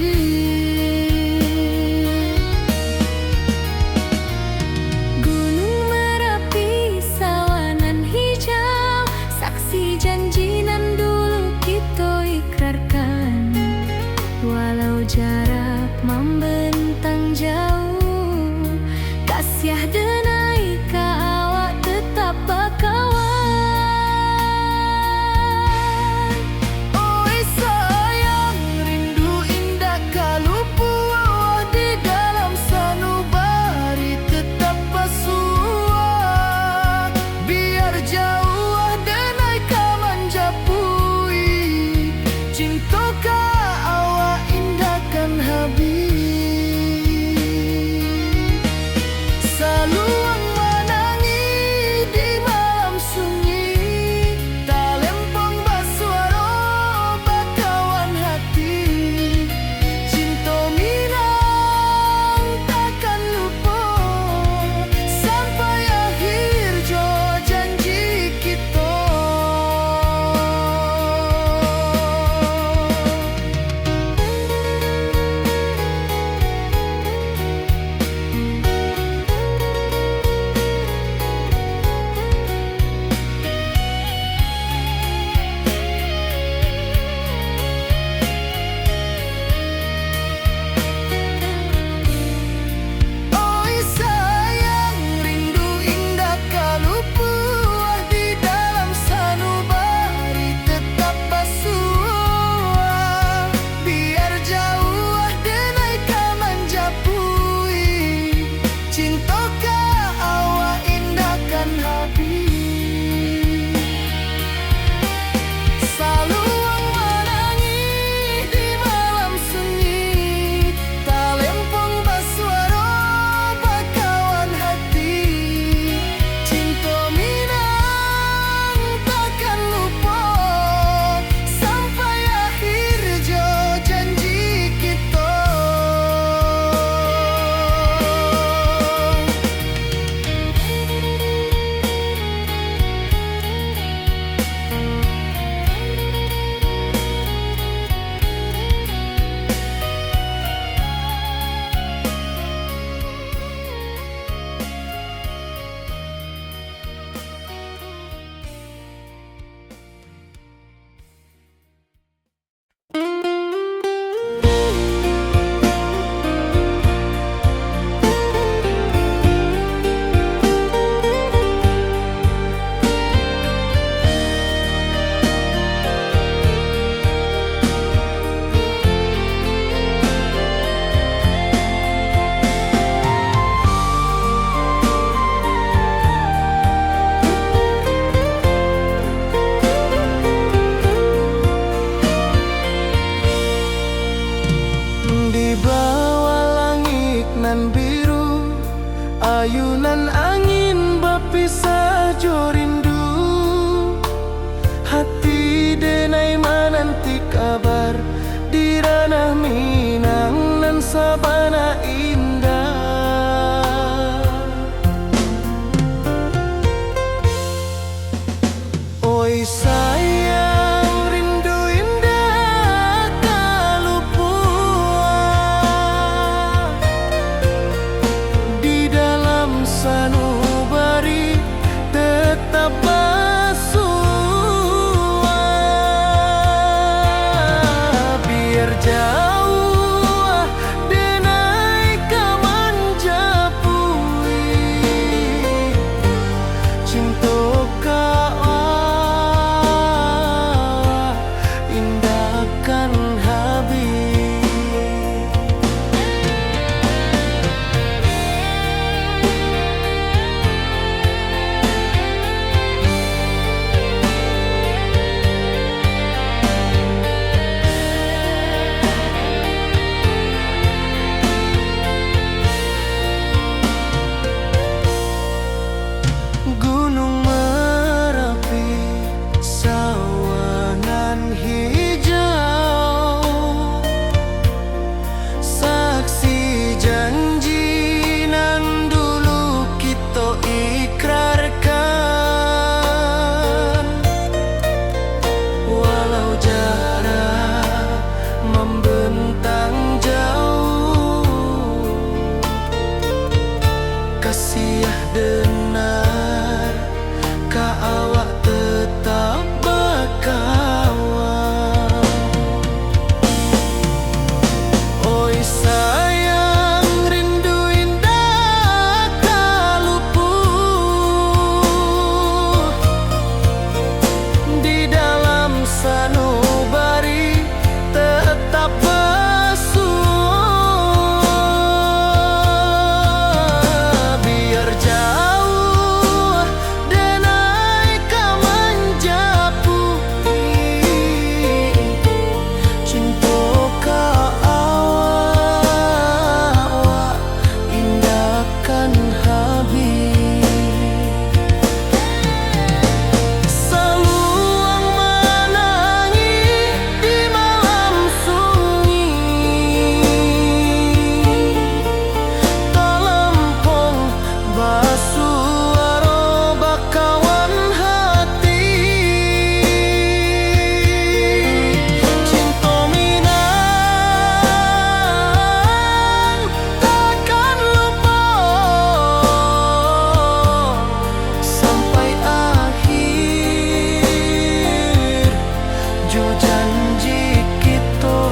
padu janji kita.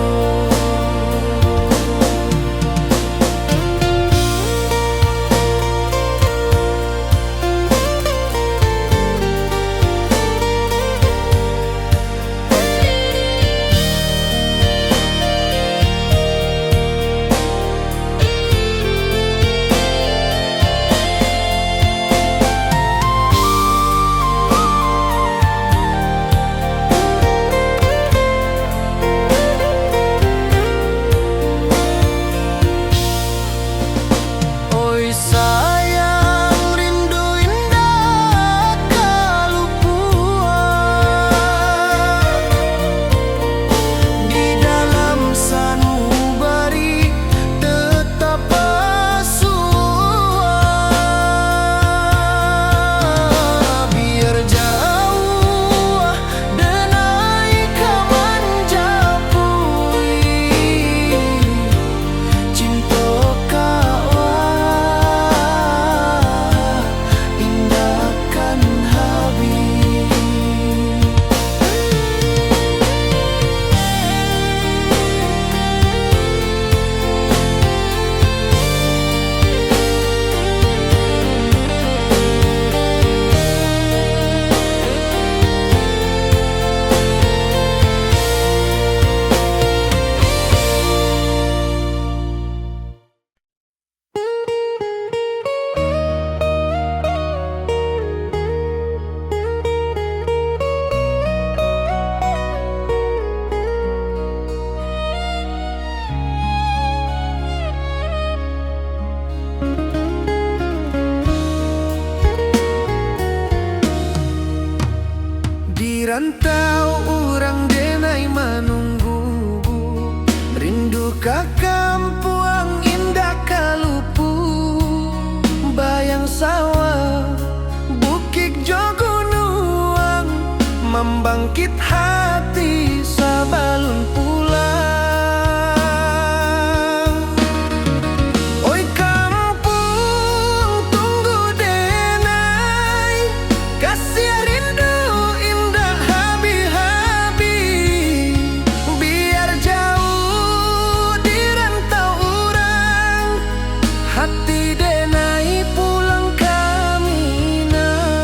Oi sayang, rindu indah kalupuan di dalam sanubari tetap asua. Biar jauh denai kaman japui cinta indahkan habis. Di rantau orang denai menunggu, rindu ka kampuang indah kalupu, bayang sawah bukit jo gunung, membangkit hati sabalun pulang. Oi kampung tunggu denai, kasih rindu indah habi-habi. Biar jauh di rantau orang, hati denai pulang ke Minang.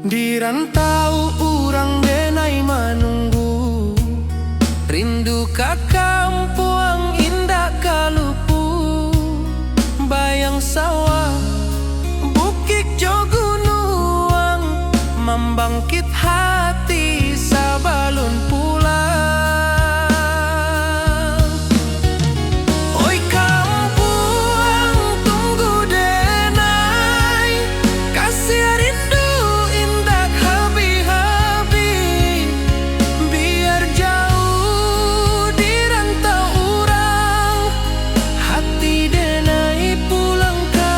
Di rantau orang denai menunggu, rindu ka kampuang indah kalupu, bayang sawah bukit jo gunung, membangkit hati sabalun pulang. Oi kampuang tunggu denai, kasih rindu indah habi-habi. Biar jauh di rantau orang, hati denai pulang ke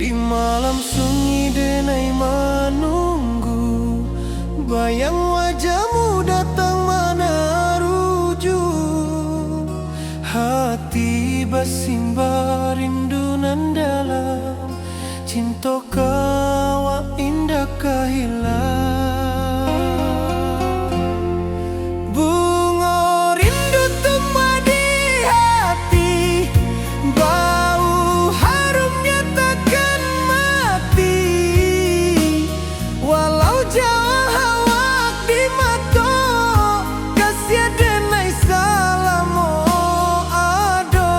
Di malam sunyi denai menunggu, bayang wajahmu datang mana ruju. Hati basimba rindu nan dalam, cinta kawa indah kahilang. Bunga rindu tumbuh di hati, bau harumnya takkan mati. Walau jauh hawak di mata, kasih denai salamo ado.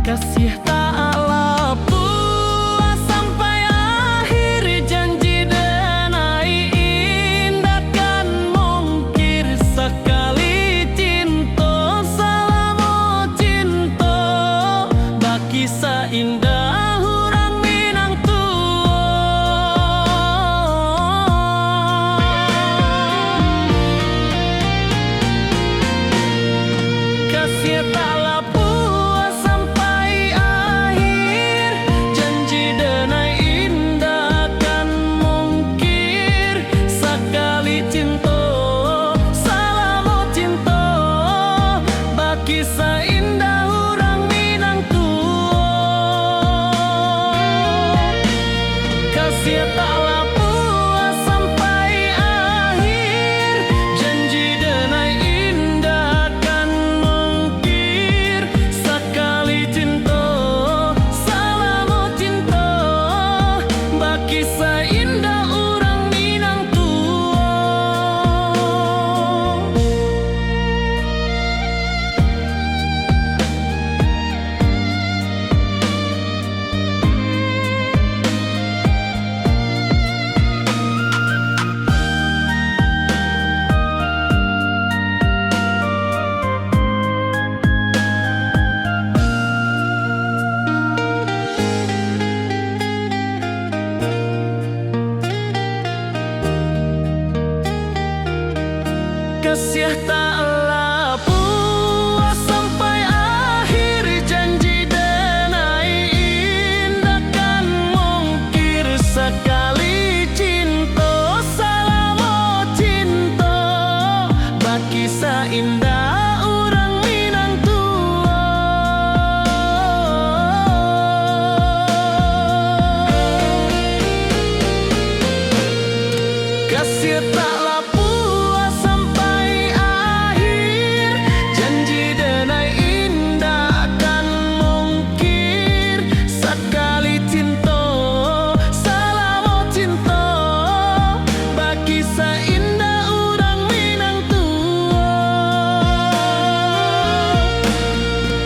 Kasih taklah puas sampai akhir, janji denai indah kan mungkir. Sekali cinta selama cinta, baki seindah hurang Minang tua. Kasih taklah puas sampai akhir, janji denai indah kan mungkir. Sekali cinta selama cinta, baki seindah hurang Minang tua. Kasih taklah puas sampai akhir, janji denai indah kan mungkir. Sekali cinta selama cinta, baki seindah urang Minang tua. Kasih taklah puas sampai akhir, janji denai indah kan mungkir. Sekali cinta selama cinta, baki seindah urang Minang tua. Kasih taklah puas sampai akhir, janji denai indah kan mungkir. Sekali cinta selama cinta, baki seindah urang Minang tua.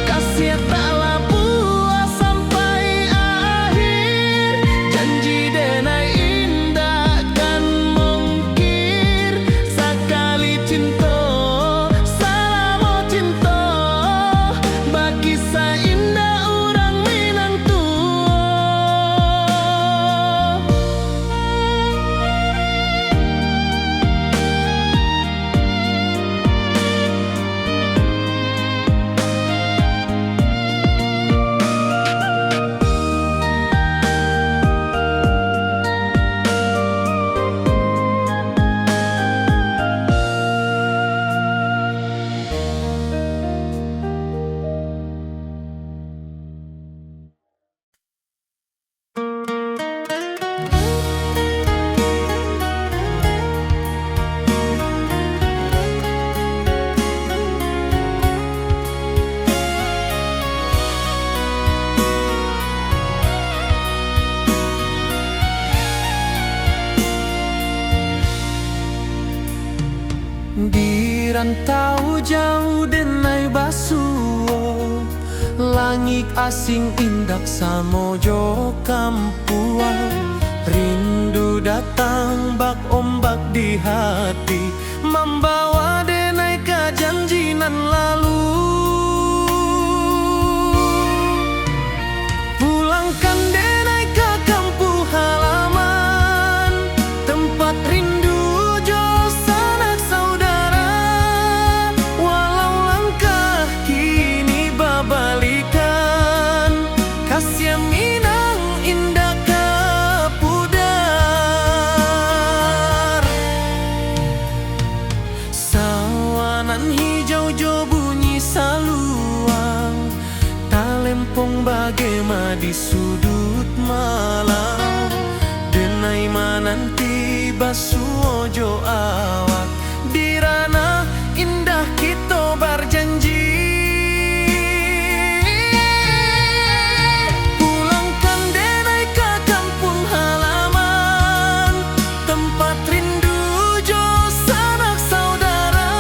Kasih taklah puas sampai akhir, janji denai indah kan mungkir. Sekali cinta selama cinta, baki seindah urang Minang tua. Di rantau jauh denai basuo, langit asing indak samojo kampuan. Rindu datang bak ombak di hati, membawa denai ke janji nan lalu. Pulangkan denai ke kampung halaman, tempat rindu jo sanak saudara. Walau langkah kini babalikan, kasih Minang indah ke pudar. Sawanan hijau jo bunyi saluang, talempong bagema di sudut malam. Denai mananti basuo jo awak, di ranah indah kita berjanji. Pulangkan denai ke kampung halaman, tempat rindu jo sanak saudara.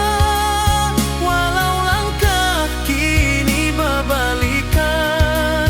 Walau langkah kini babalikan,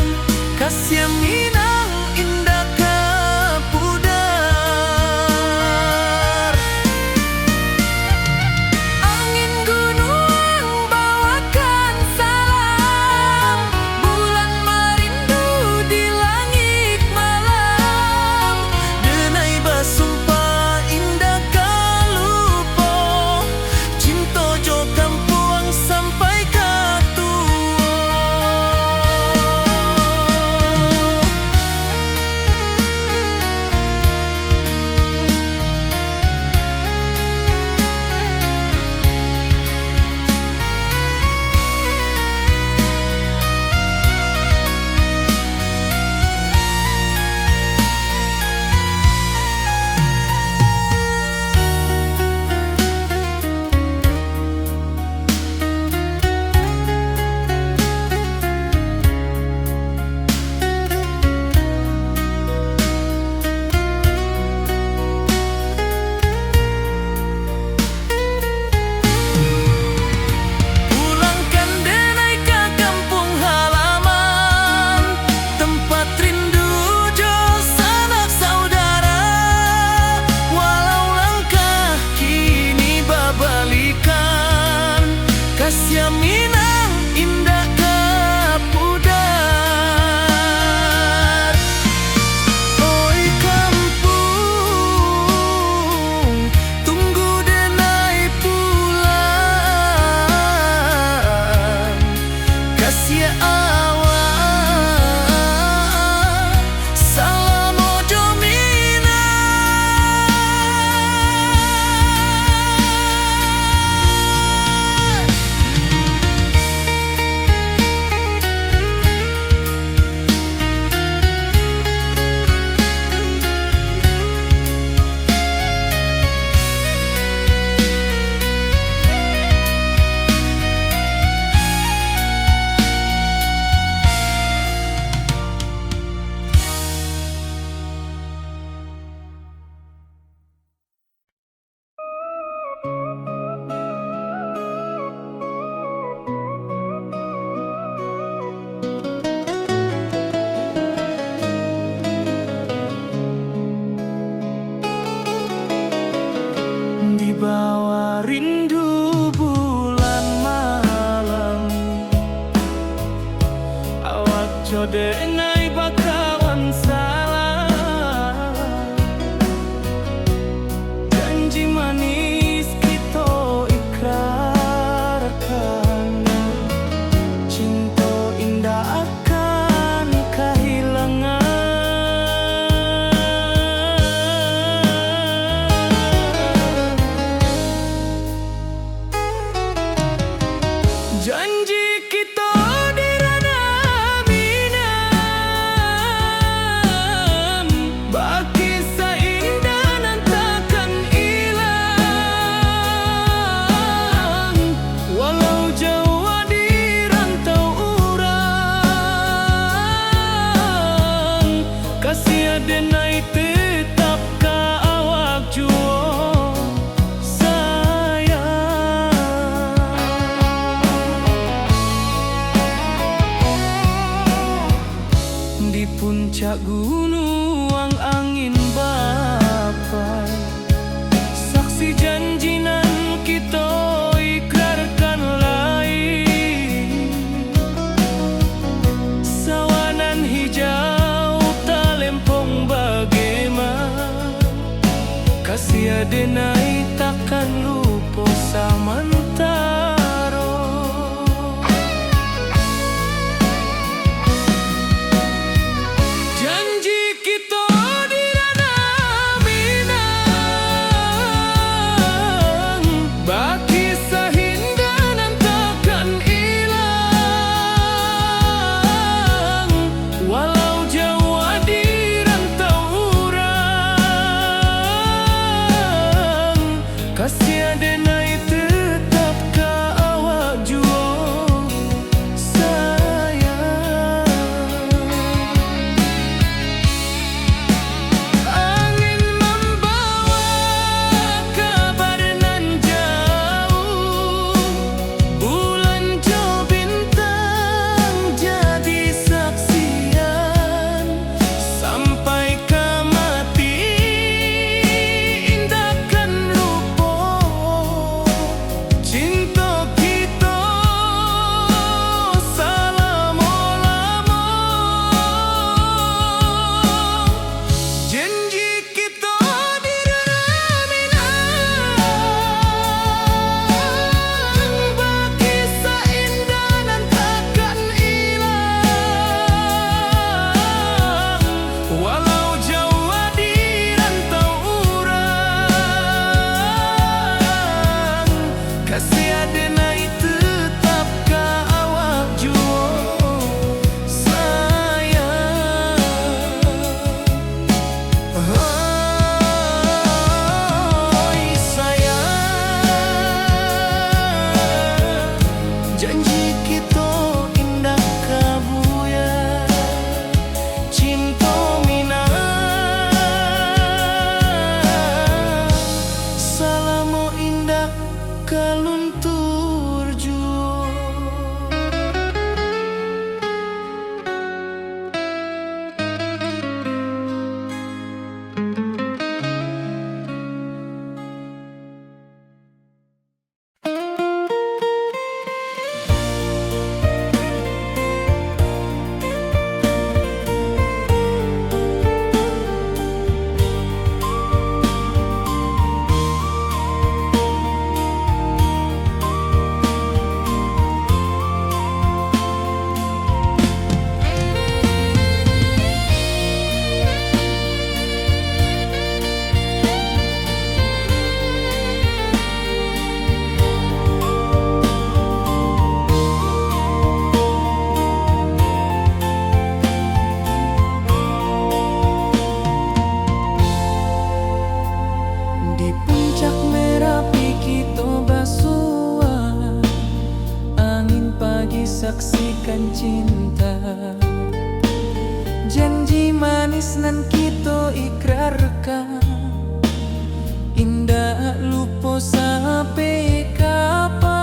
sia awak salam ojo minat. Di bawah rindu bulan malam, awak jodenai bakawan salah. Janji manis kita ikrarkan, cinta indah akan kehilangan. Janji kita di ranah minam, baki seindah nan takkan hilang. Walau jauh di rantau urang, kasih adenai tetap ka awak juo di puncak gunung angin bapai, saksi janji nan kita ikrarkan lain. Sawanan hijau talempong bagaimana, kasih adenai takkan lupa samantara. Janji kita di ranah minang, baki sahinda nan takkan hilang. Walau jauh di rantau urang, kasih adenai tetap cinta. Janji manis nan kita ikrarkan, indah lupa sampai kapan.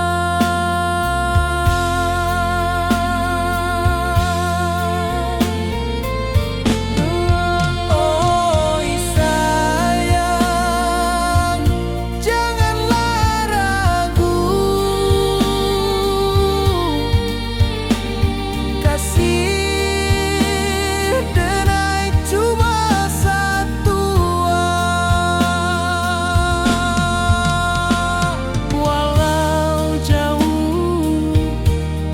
Oi sayang, janganlah ragu, kasih denai cuma satu. Walau jauh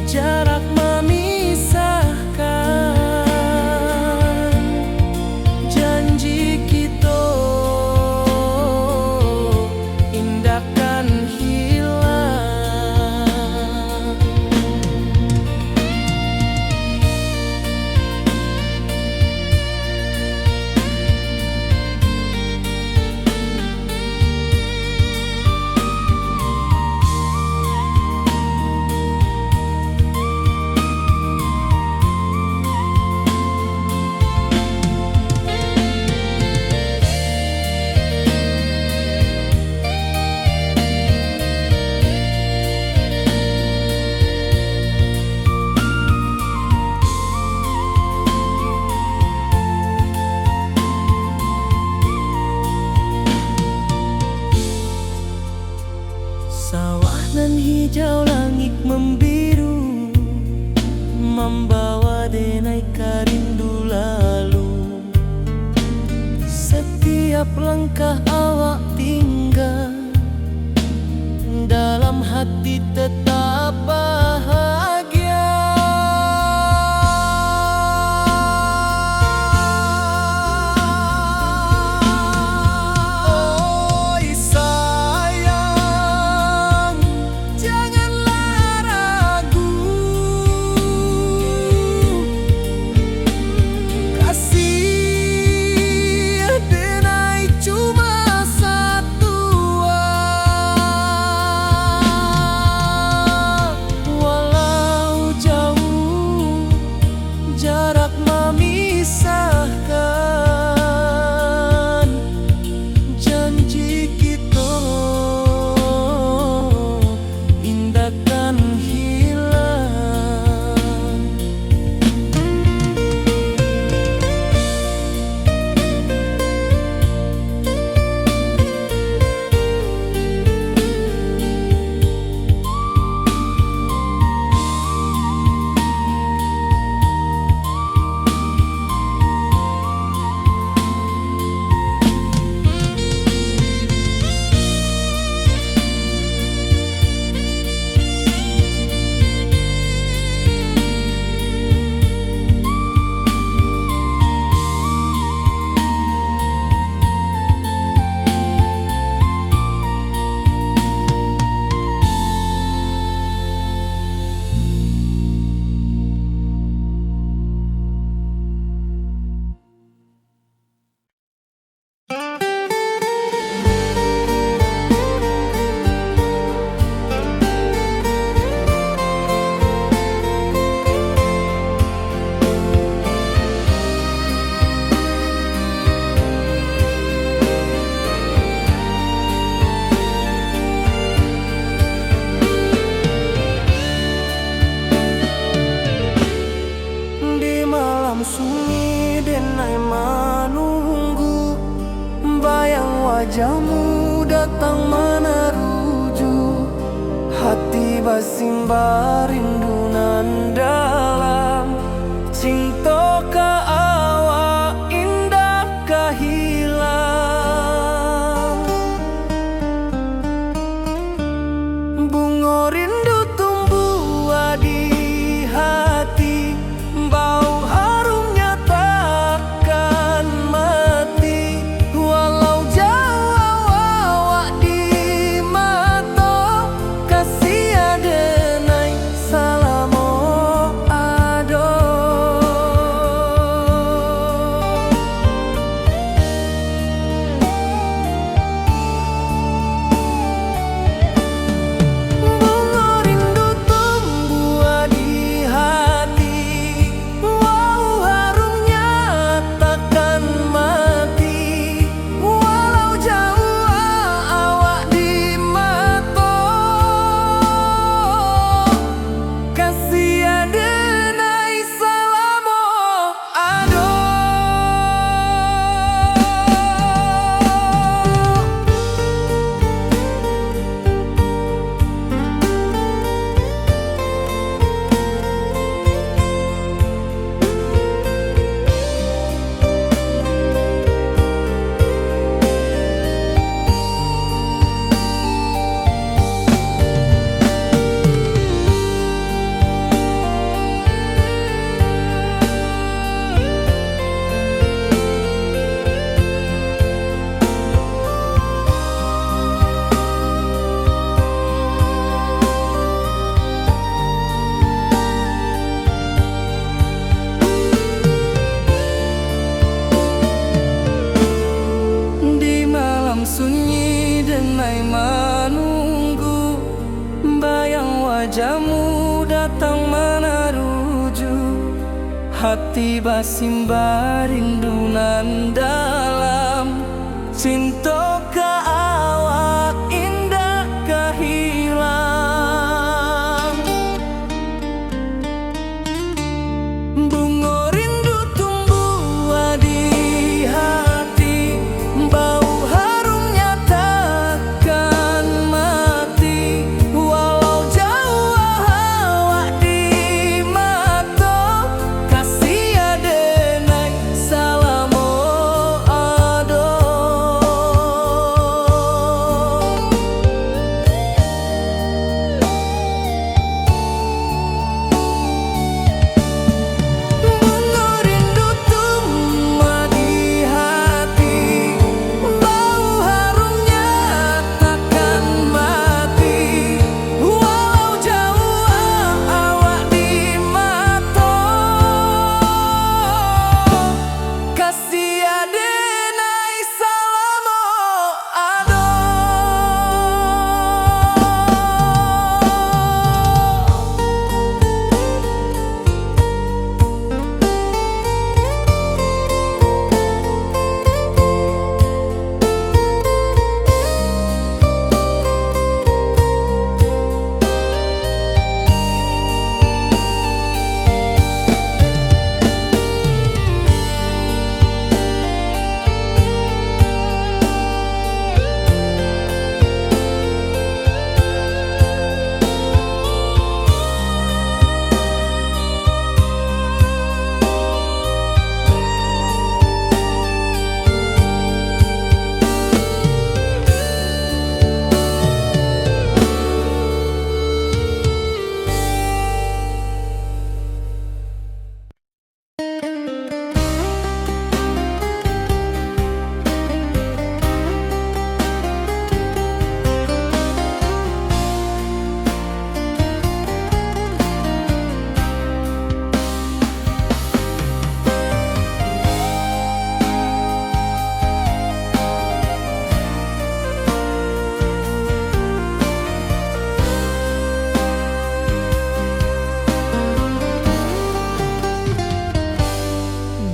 jarak memisahkan, janji kita indahkan hilang. Sawah nan hijau, langit membiru, membawa denai karindu lalu. Setiap langkah awak tinggal, dalam hati tetap bahagia. Oi sayang, janganlah ragu, kasih denai cuma satu. Walau jauh jarak memisahkan, janji kita indahkan hilang. Di malam sunyi denai menunggu, bayang wajahmu datang meneruju. Hati basimba rindu nan dalam, cinta ka awak indah ka hilang. Bunga rindu tumbuh di hati, bau harumnya takkan mati. Walau jauh awak di mata, kasih adenai salamo. denai menunggu, bayang wajahmu datang meneruju. Hati basimba rindu nan dalam, cinta ka awak indah kehilang. Bunga rindu tumbuh di hati, bau harumnya takkan mati. Walau jauh awak di mata, kasih adenai salamo ado. Bunga rindu tumbuh di hati, bau harumnya takkan mati. Walau jauh awak di mata, kasih adenai salamo ado.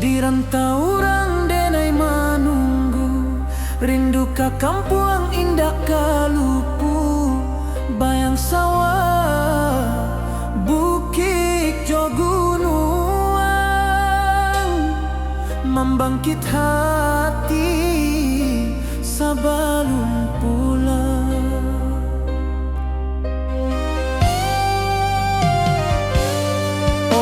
Di rantau orang denai menunggu, rindu ka kampung indah kalupu. Bayang sawah, bukit jo gunung, membangkit hati sebelum pulang.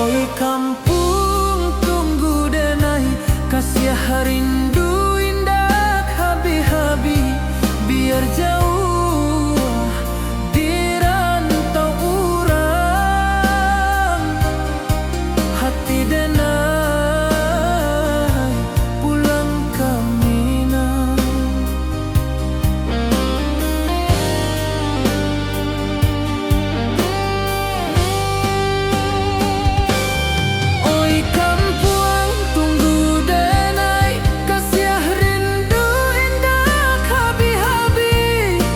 Oi kampung tunggu denai, kasih rindu indah habi-habi. Biar jauh di rantau urang, hati denai pulang ke Minang. Oi kampung tunggu denai, kasih rindu indah habi-habi.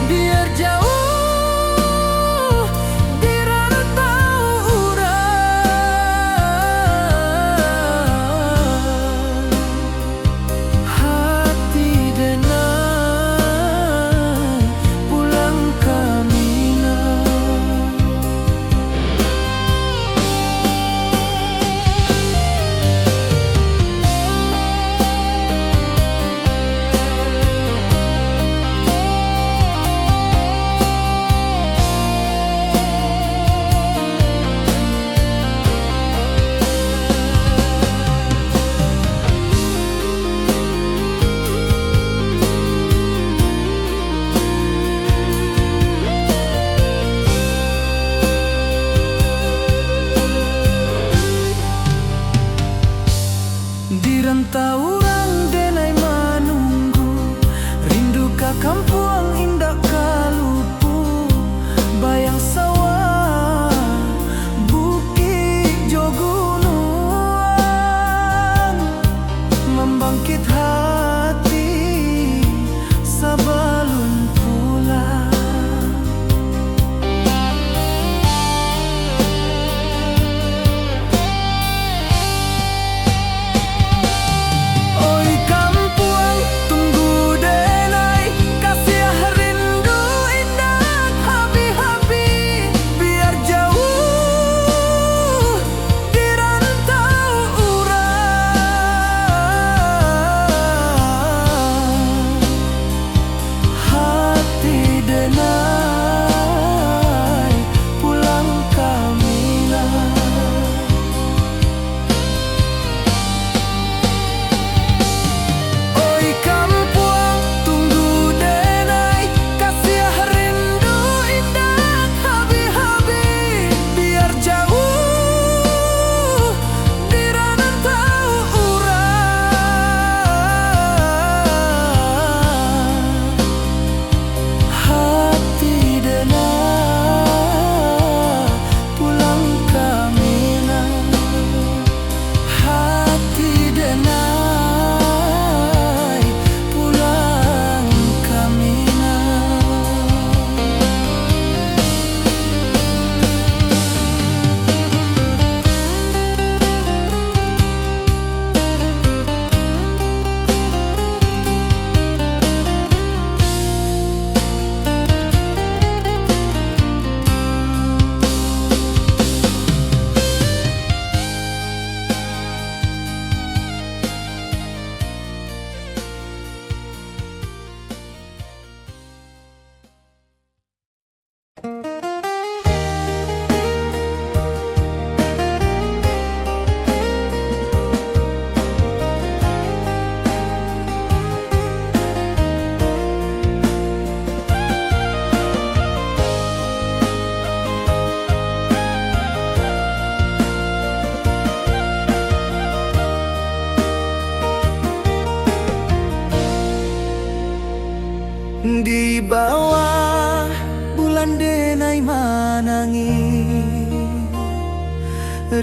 Biar jauh di rantau urang, hati denai pulang ke Minang. Di rantau orang denai menunggu, rindu ka kampung indah kalupu. Bayang sawah, bukit jo gunung, membangkit hati sebelum pulang.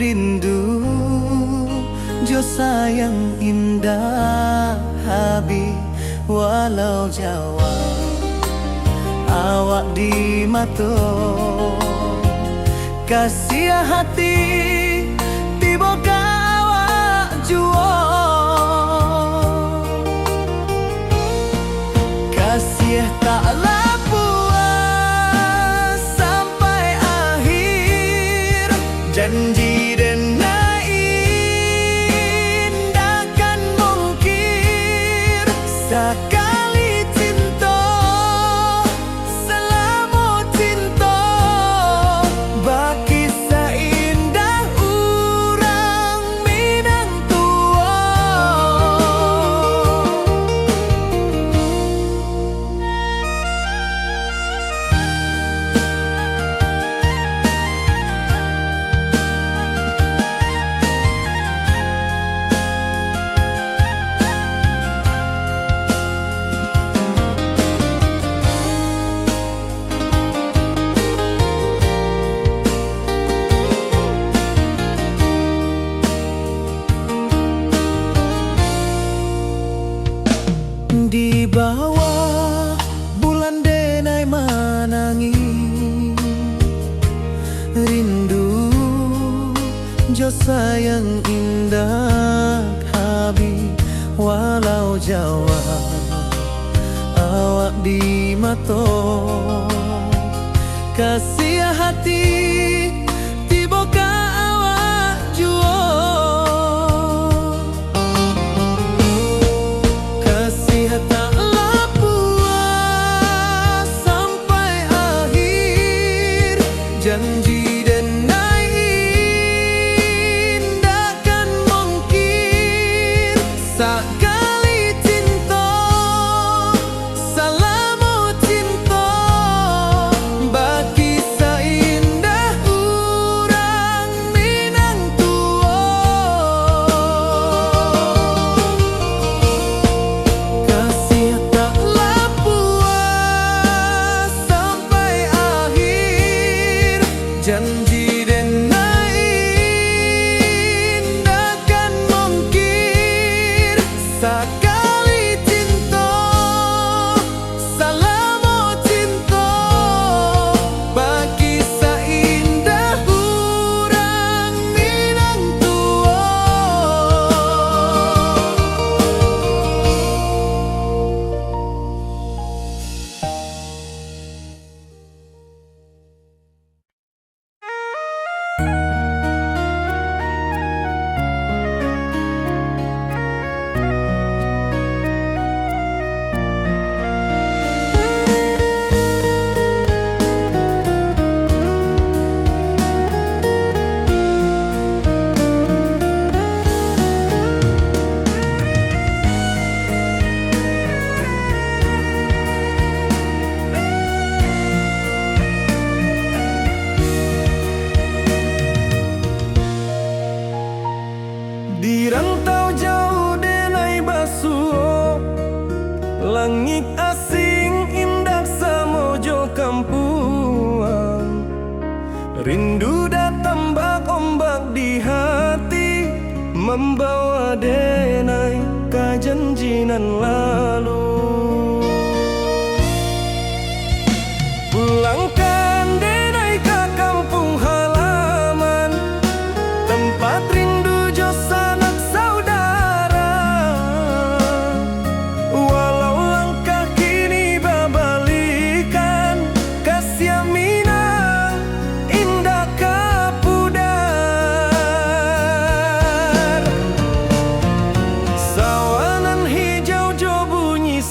rindu jo sayang indah habi walau Jawa awak di mato kasih hati tiba ka awak juo kasih taklah puas sampai akhir janji dan takkan mungkir sekali cinta selama cinta baki seindah urang Minang tua. Di bawah bulan denai manangi rindu jo sayang indah habi walau Jawa awak di mato kasih hati tiba ka awak juo taklah puas sampai akhir janji dan takkan mungkir sekali cinta selama cinta baki seindah urang Minang tua kasih taklah puas sampai akhir janji dan takkan mungkir sekali cinta selama cinta baki seindah urang Minang tua. Di rantau jauh denai basuh langit asing indah samojo kampuang rindu datang bak ombak di hati membawa denai ke janjinan lalu pulangkan denai ke kampung halaman tempat rindu jo sanak saudara walau langkah kini babalikan kasih Minang indah kapudar sawanan hijau jo bunyi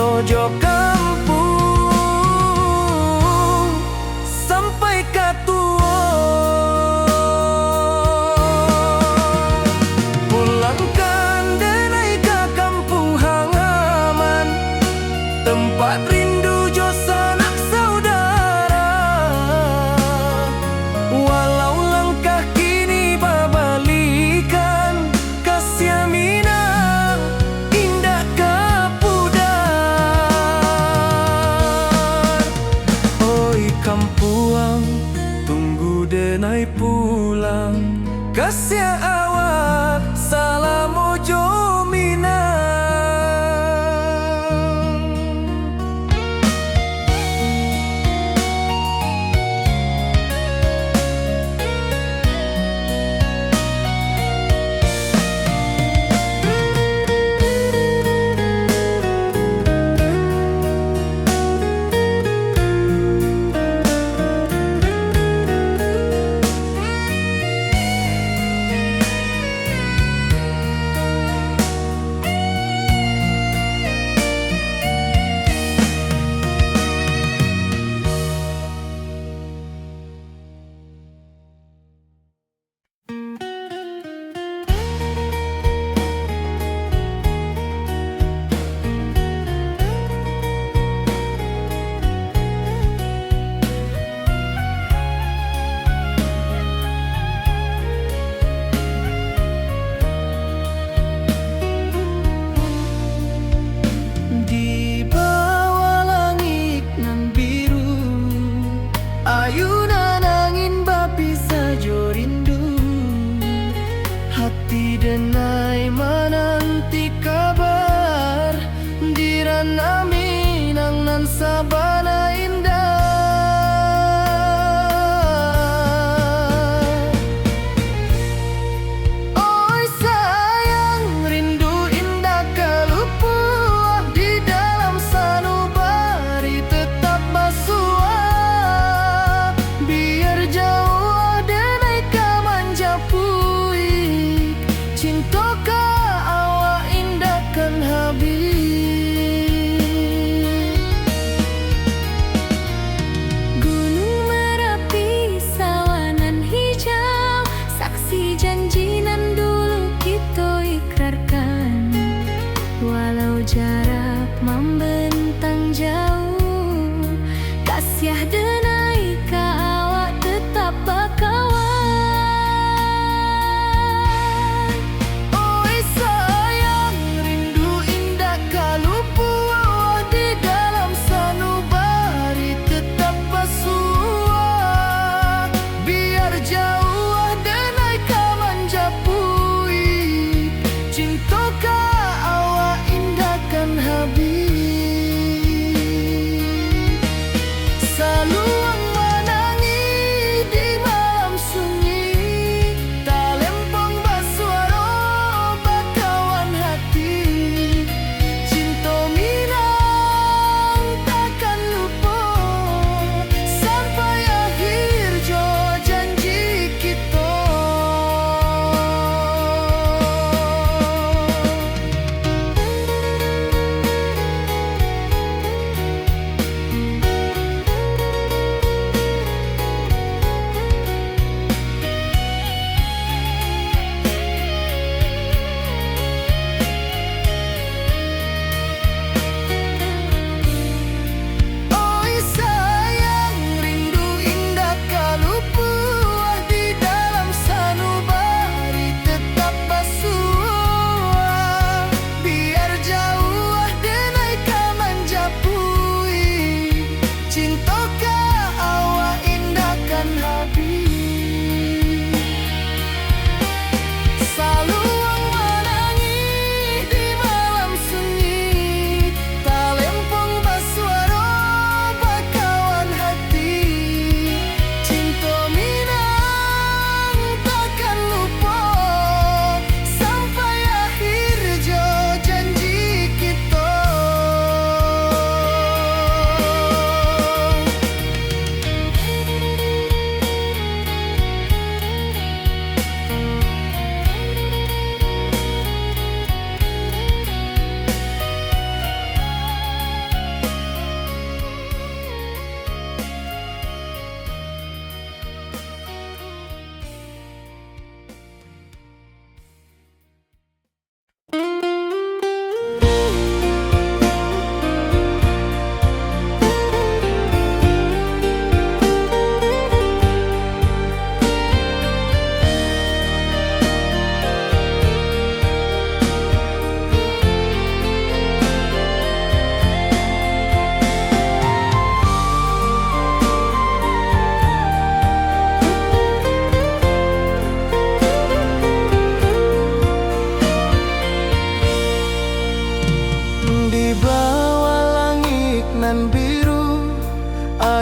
tojo kampung sampai katua. Pulangkan denai ke kampung halaman, tempat rindu jo sanak saudara. Walau langkah kini babalikan, kasih minang indah kapudar. Oi kampuang, tunggu denai pulang, kasih awak salam ojo minang. Di bawah langit nan biru, ayunan angin bapi sajo rindu. Hati denai menanti kabar, di ranah Minang nan sabana indah. Oi sayang, rindu indah kalupua, di dalam sanubari tetap basua. Biar jauh denai ka manjapuik, cintoka awak indah kan habis.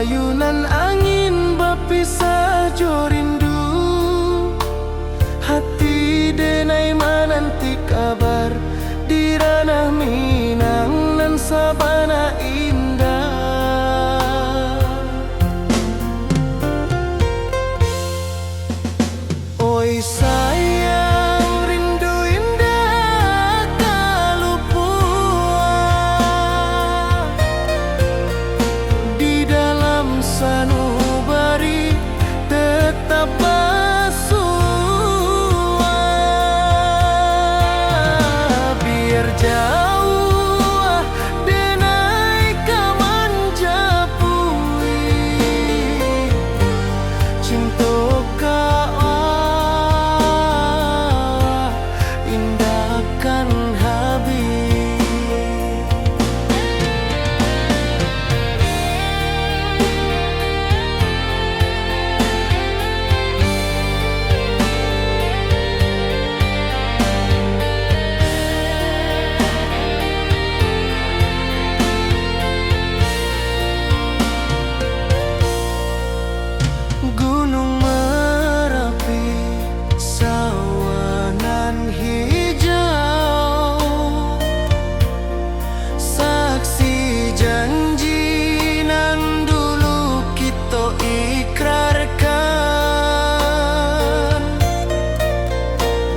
ayunan angin bapisah jo rindu, hati denai menanti kabar di ranah Minang nan sabana indah. Oi sayang, rindu indah kalupua di dalam sanubari tetap bersua. Biar jauh denai kaman japui cinta indahkan habis. Gunung Merapi, sawanan hijau, saksi janji nan dulu kita ikrarkan.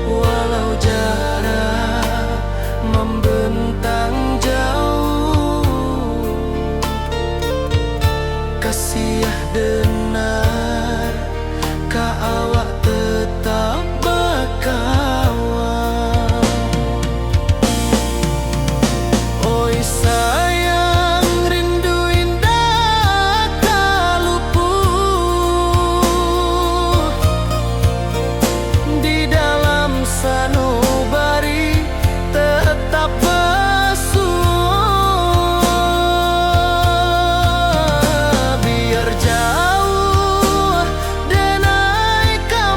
Walau jarak membentang jauh, kasih denar ka awak tetap berkawan. Oi sayang, rindu indah kaluput di dalam sanubari tetap bersua. Biar jauh denai kaman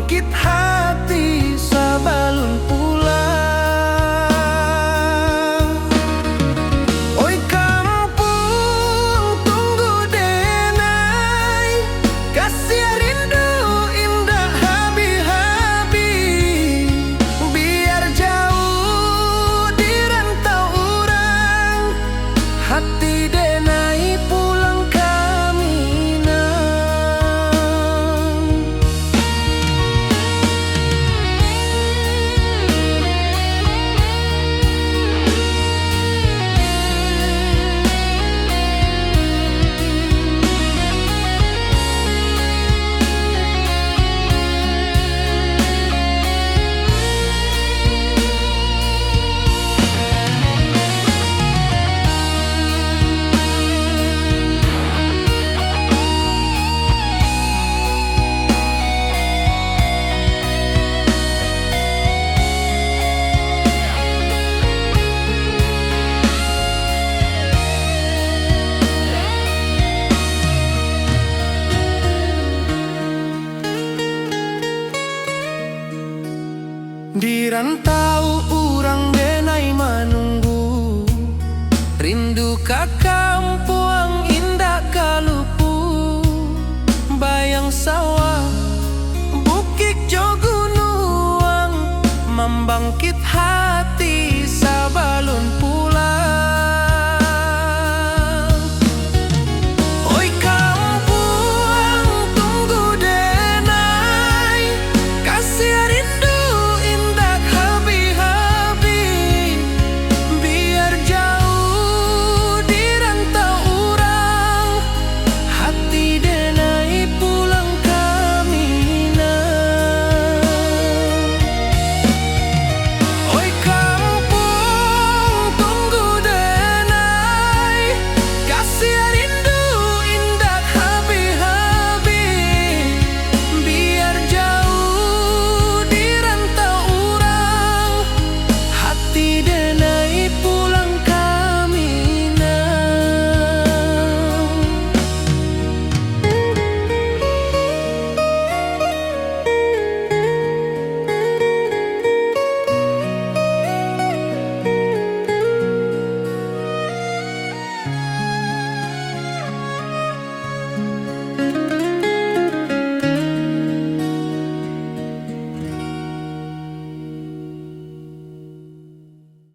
bangkit hati sabalun pulang. Oi kampung tunggu denai, kasih rindu indah habi-habi. Biar jauh di rantau urang, hati denai pulang ke Minang. Di rantau urang denai manunggu, rindu ka kampung indah kalupu. Bayang sawah